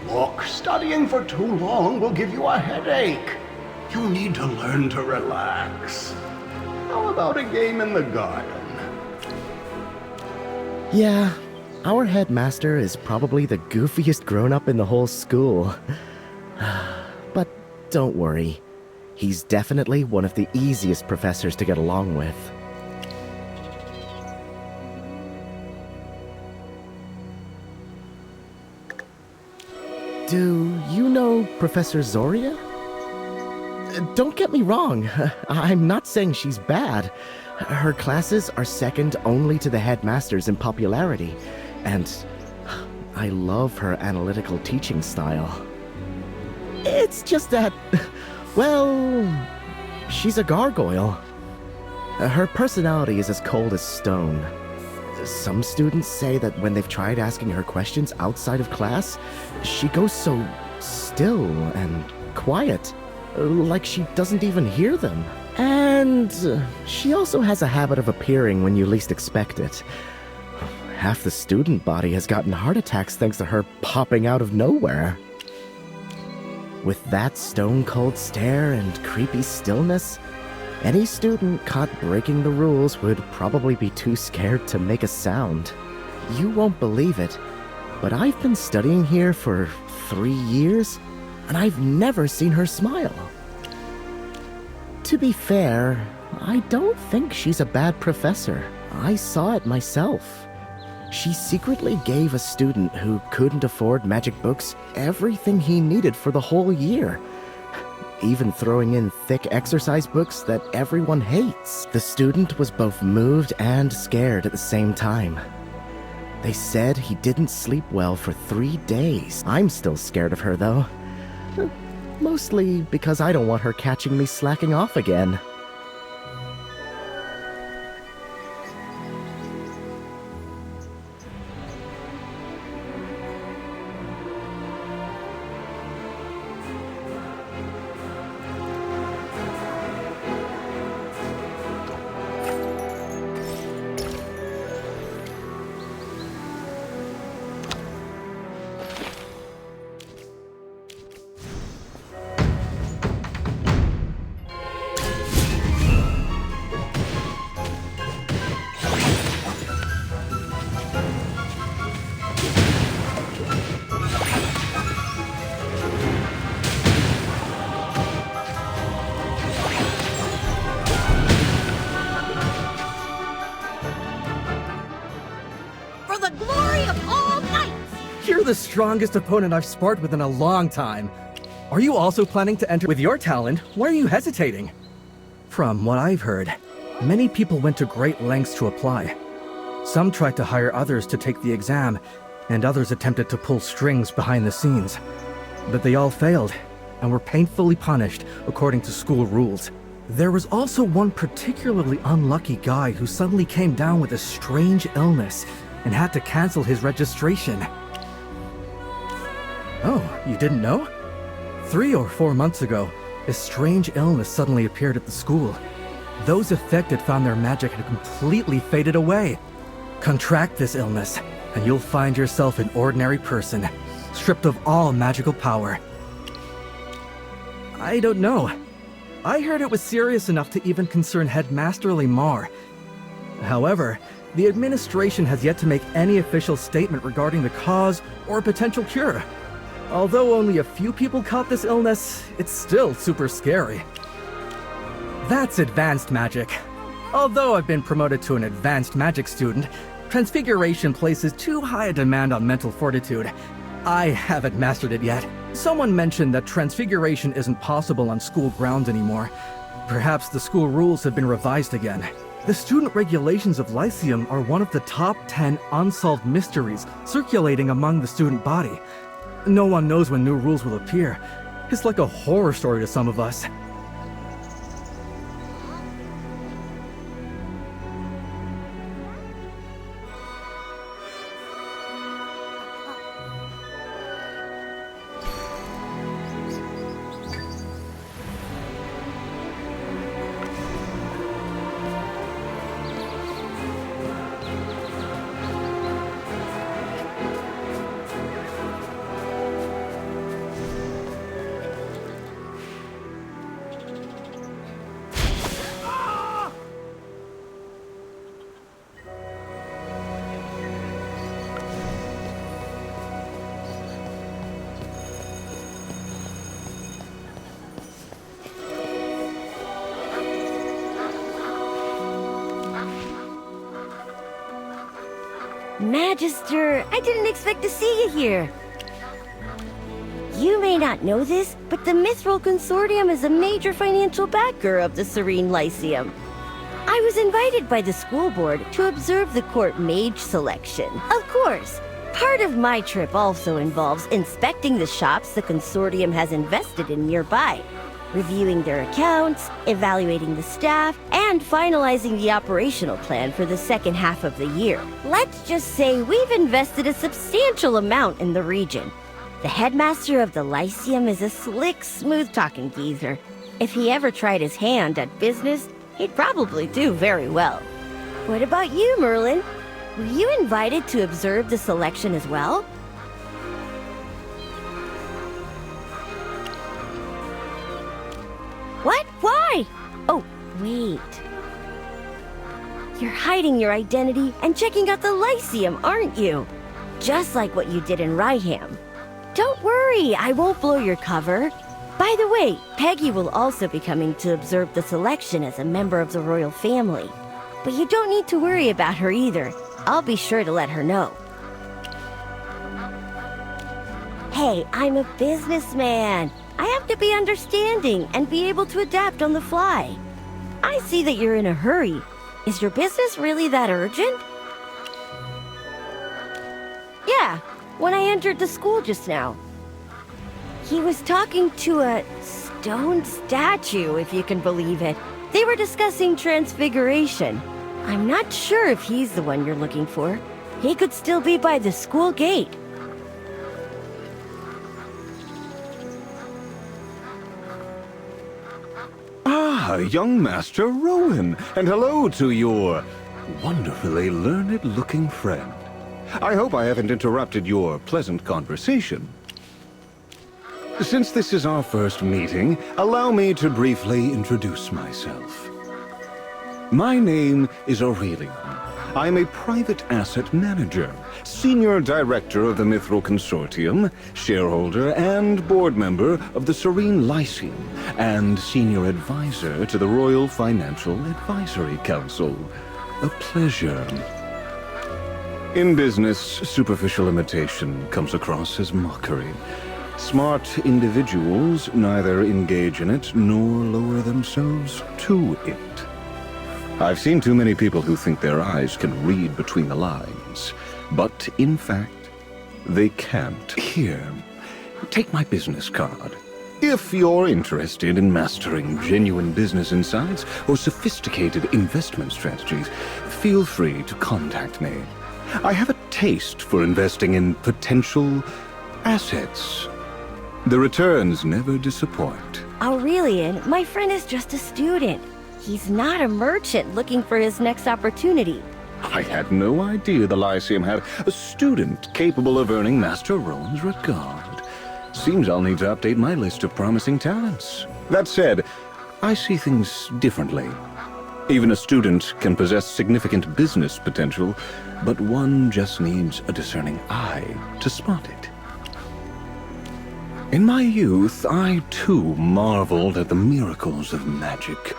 Look, studying for too long will give you a headache. You need to learn to relax. How about a game in the garden? Yeah, our headmaster is probably the goofiest grown-up in the whole school. But don't worry, he's definitely one of the easiest professors to get along with. Do you know Professor Zoria? Don't get me wrong, I'm not saying she's bad. Her classes are second only to the headmasters in popularity, and I love her analytical teaching style. It's just that, well, she's a gargoyle. Her personality is as cold as stone. Some students say that when they've tried asking her questions outside of class, she goes so still and quiet, like she doesn't even hear them. And she also has a habit of appearing when you least expect it. Half the student body has gotten heart attacks thanks to her popping out of nowhere. With that stone-cold stare and creepy stillness, any student caught breaking the rules would probably be too scared to make a sound. You won't believe it, but I've been studying here for 3 years, and I've never seen her smile. To be fair, I don't think she's a bad professor. I saw it myself. She secretly gave a student who couldn't afford magic books everything he needed for the whole year, even throwing in thick exercise books that everyone hates. The student was both moved and scared at the same time. They said he didn't sleep well for 3 days. I'm still scared of her, though. Mostly because I don't want her catching me slacking off again. You're the strongest opponent I've sparred with in a long time. Are you also planning to enter with your talent? Why are you hesitating? From what I've heard, many people went to great lengths to apply. Some tried to hire others to take the exam, and others attempted to pull strings behind the scenes. But they all failed, and were painfully punished according to school rules. There was also one particularly unlucky guy who suddenly came down with a strange illness and had to cancel his registration. Oh, you didn't know? 3 or 4 months ago, a strange illness suddenly appeared at the school. Those affected found their magic had completely faded away. Contract this illness, and you'll find yourself an ordinary person, stripped of all magical power. I don't know. I heard it was serious enough to even concern Headmaster Lemar, However, the administration has yet to make any official statement regarding the cause or potential cure. Although only a few people caught this illness, it's still super scary. That's advanced magic. Although I've been promoted to an advanced magic student, Transfiguration places too high a demand on mental fortitude. I haven't mastered it yet. Someone mentioned that Transfiguration isn't possible on school grounds anymore. Perhaps the school rules have been revised again. The student regulations of Lyceum are one of the top 10 unsolved mysteries circulating among the student body. No one knows when new rules will appear. It's like a horror story to some of us. Magister, I didn't expect to see you here. You may not know this, but the Mithril Consortium is a major financial backer of the Serene Lyceum. I was invited by the school board to observe the court mage selection. Of course, part of my trip also involves inspecting the shops the consortium has invested in nearby, reviewing their accounts, evaluating the staff, and finalizing the operational plan for the second half of the year. Let's just say we've invested a substantial amount in the region. The headmaster of the Lyceum is a slick, smooth-talking geezer. If he ever tried his hand at business, he'd probably do very well. What about you, Merlin? Were you invited to observe the selection as well? What? Why? Oh, wait. You're hiding your identity and checking out the Lyceum, aren't you? Just like what you did in Ryham. Don't worry, I won't blow your cover. By the way, Peggy will also be coming to observe the selection as a member of the royal family. But you don't need to worry about her either. I'll be sure to let her know. Hey, I'm a businessman. I have to be understanding and be able to adapt on the fly. I see that you're in a hurry. Is your business really that urgent? Yeah, when I entered the school just now. He was talking to a stone statue, if you can believe it. They were discussing Transfiguration. I'm not sure if he's the one you're looking for. He could still be by the school gate. Ah, young Master Rowan, and hello to your wonderfully learned-looking friend. I hope I haven't interrupted your pleasant conversation. Since this is our first meeting, allow me to briefly introduce myself. My name is Aurelian. I'm a private asset manager, senior director of the Mithril Consortium, shareholder and board member of the Serene Lyceum, and senior advisor to the Royal Financial Advisory Council. A pleasure. In business, superficial imitation comes across as mockery. Smart individuals neither engage in it nor lower themselves to it. I've seen too many people who think their eyes can read between the lines, but in fact, they can't. Here, take my business card. If you're interested in mastering genuine business insights or sophisticated investment strategies, feel free to contact me. I have a taste for investing in potential assets. The returns never disappoint. Aurelian, my friend is just a student. He's not a merchant looking for his next opportunity. I had no idea the Lyceum had a student capable of earning Master Rowan's regard. Seems I'll need to update my list of promising talents. That said, I see things differently. Even a student can possess significant business potential, but one just needs a discerning eye to spot it. In my youth, I too marveled at the miracles of magic.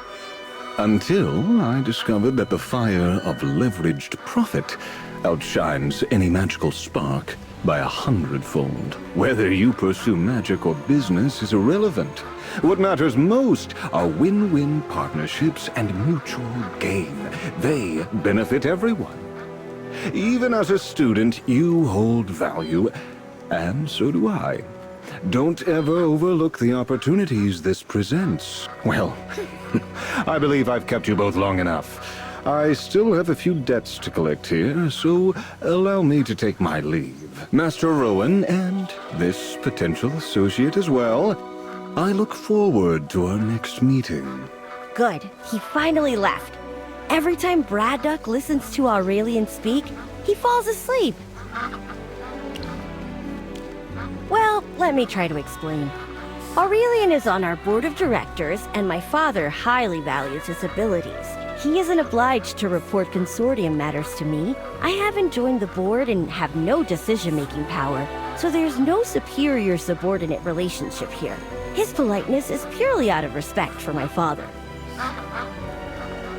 Until I discovered that the fire of leveraged profit outshines any magical spark by 100-fold. Whether you pursue magic or business is irrelevant. What matters most are win-win partnerships and mutual gain. They benefit everyone. Even as a student, you hold value, and so do I. Don't ever overlook the opportunities this presents. Well, I believe I've kept you both long enough. I still have a few debts to collect here, so allow me to take my leave. Master Rowan, and this potential associate as well, I look forward to our next meeting. Good. He finally left. Every time Braddock listens to Aurelian speak, he falls asleep. Well, let me try to explain. Aurelian is on our board of directors, and my father highly values his abilities. He isn't obliged to report consortium matters to me. I haven't joined the board and have no decision-making power, so there's no superior-subordinate relationship here. His politeness is purely out of respect for my father.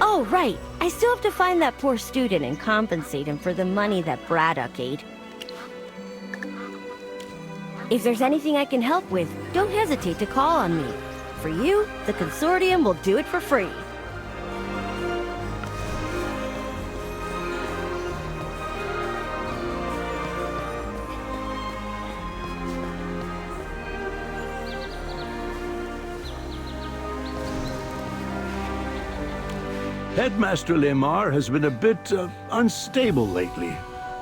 Oh, right. I still have to find that poor student and compensate him for the money that Braddock ate. If there's anything I can help with, don't hesitate to call on me. For you, the consortium will do it for free. Headmaster Lemar has been a bit unstable lately.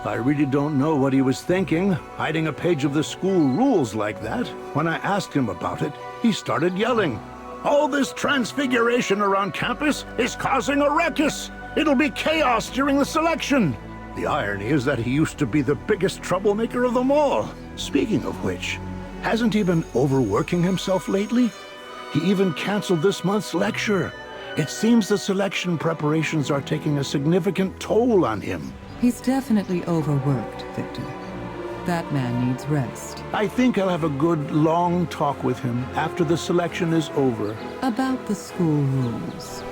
I really don't know what he was thinking, hiding a page of the school rules like that. When I asked him about it, he started yelling. All this transfiguration around campus is causing a ruckus. It'll be chaos during the selection. The irony is that he used to be the biggest troublemaker of them all. Speaking of which, hasn't he been overworking himself lately? He even canceled this month's lecture. It seems the selection preparations are taking a significant toll on him. He's definitely overworked, Victor. That man needs rest. I think I'll have a good, long talk with him after the selection is over. About the school rules.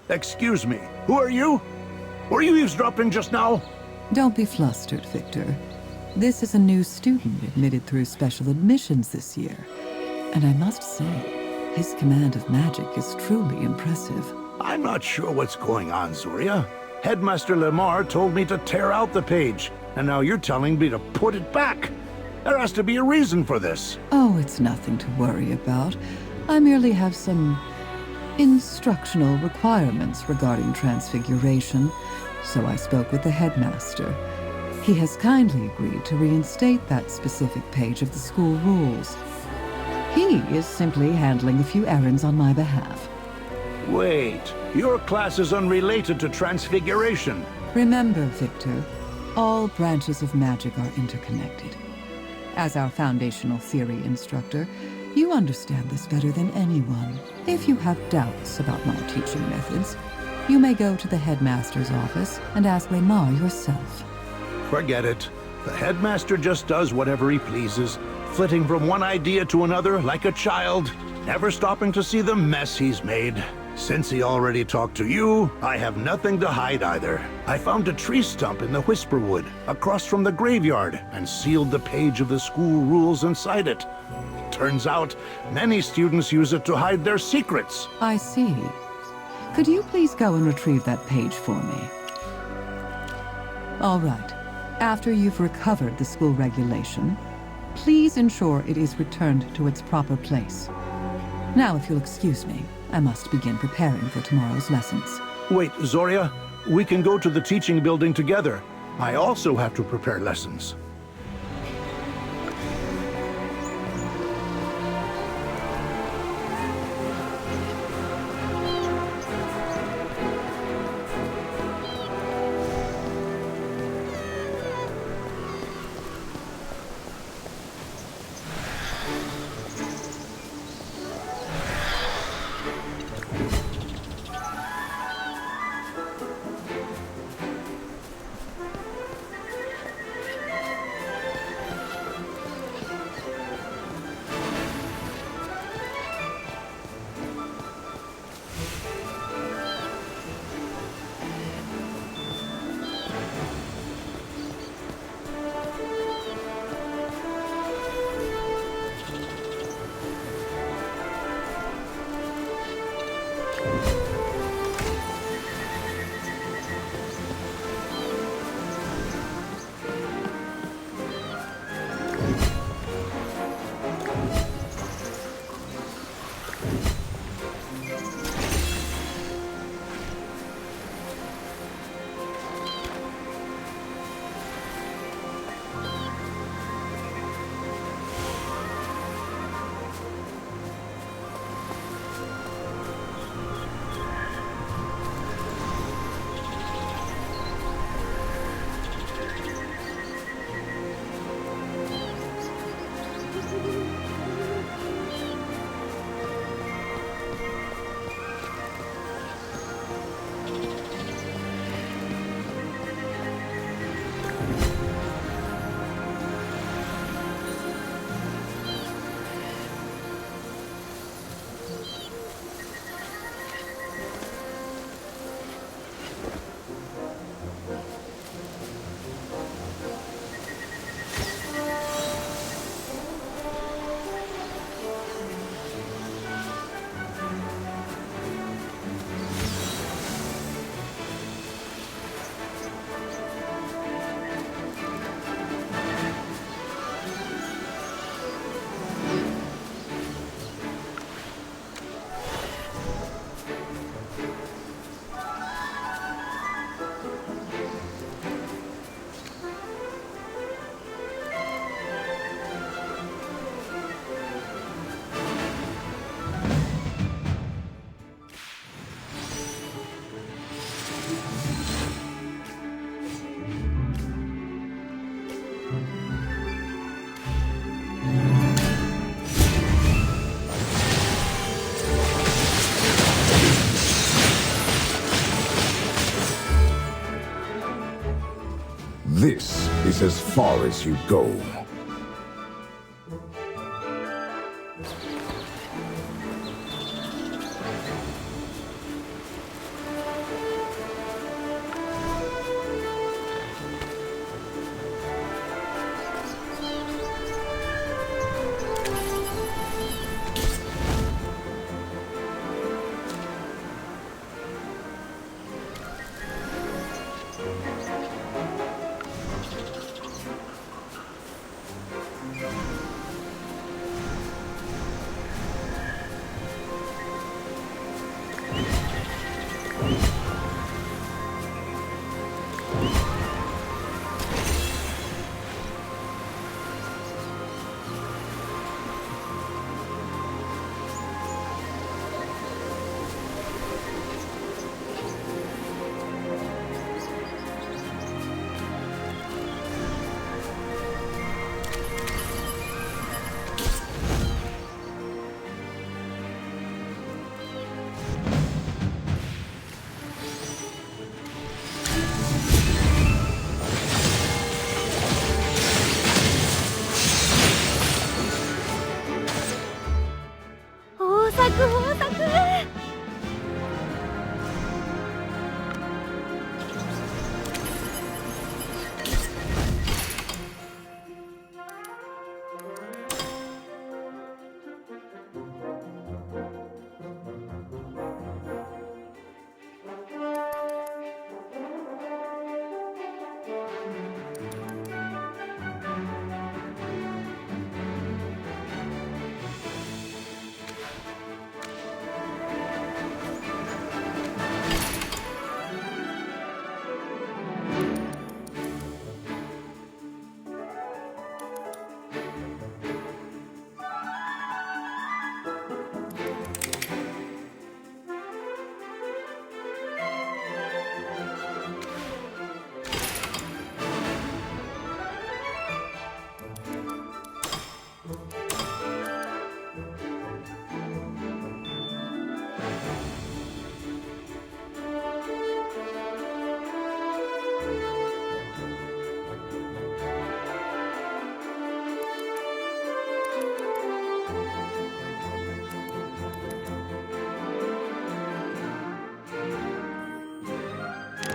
Excuse me, who are you? Were you eavesdropping just now? Don't be flustered, Victor. This is a new student admitted through special admissions this year. And I must say, his command of magic is truly impressive. I'm not sure what's going on, Zoria. Headmaster Lemar told me to tear out the page, and now you're telling me to put it back. There has to be a reason for this. Oh, it's nothing to worry about. I merely have some instructional requirements regarding transfiguration, so I spoke with the headmaster. He has kindly agreed to reinstate that specific page of the school rules. He is simply handling a few errands on my behalf. Wait, your class is unrelated to transfiguration. Remember, Victor, all branches of magic are interconnected. As our foundational theory instructor, you understand this better than anyone. If you have doubts about my teaching methods, you may go to the headmaster's office and ask Lemar yourself. Forget it. The headmaster just does whatever he pleases, flitting from one idea to another like a child, never stopping to see the mess he's made. Since he already talked to you, I have nothing to hide either. I found a tree stump in the Whisperwood, across from the graveyard, and sealed the page of the school rules inside it. Turns out, many students use it to hide their secrets. I see. Could you please go and retrieve that page for me? All right. After you've recovered the school regulation, please ensure it is returned to its proper place. Now, if you'll excuse me, I must begin preparing for tomorrow's lessons. Wait, Zoria, we can go to the teaching building together. I also have to prepare lessons. This is as far as you go.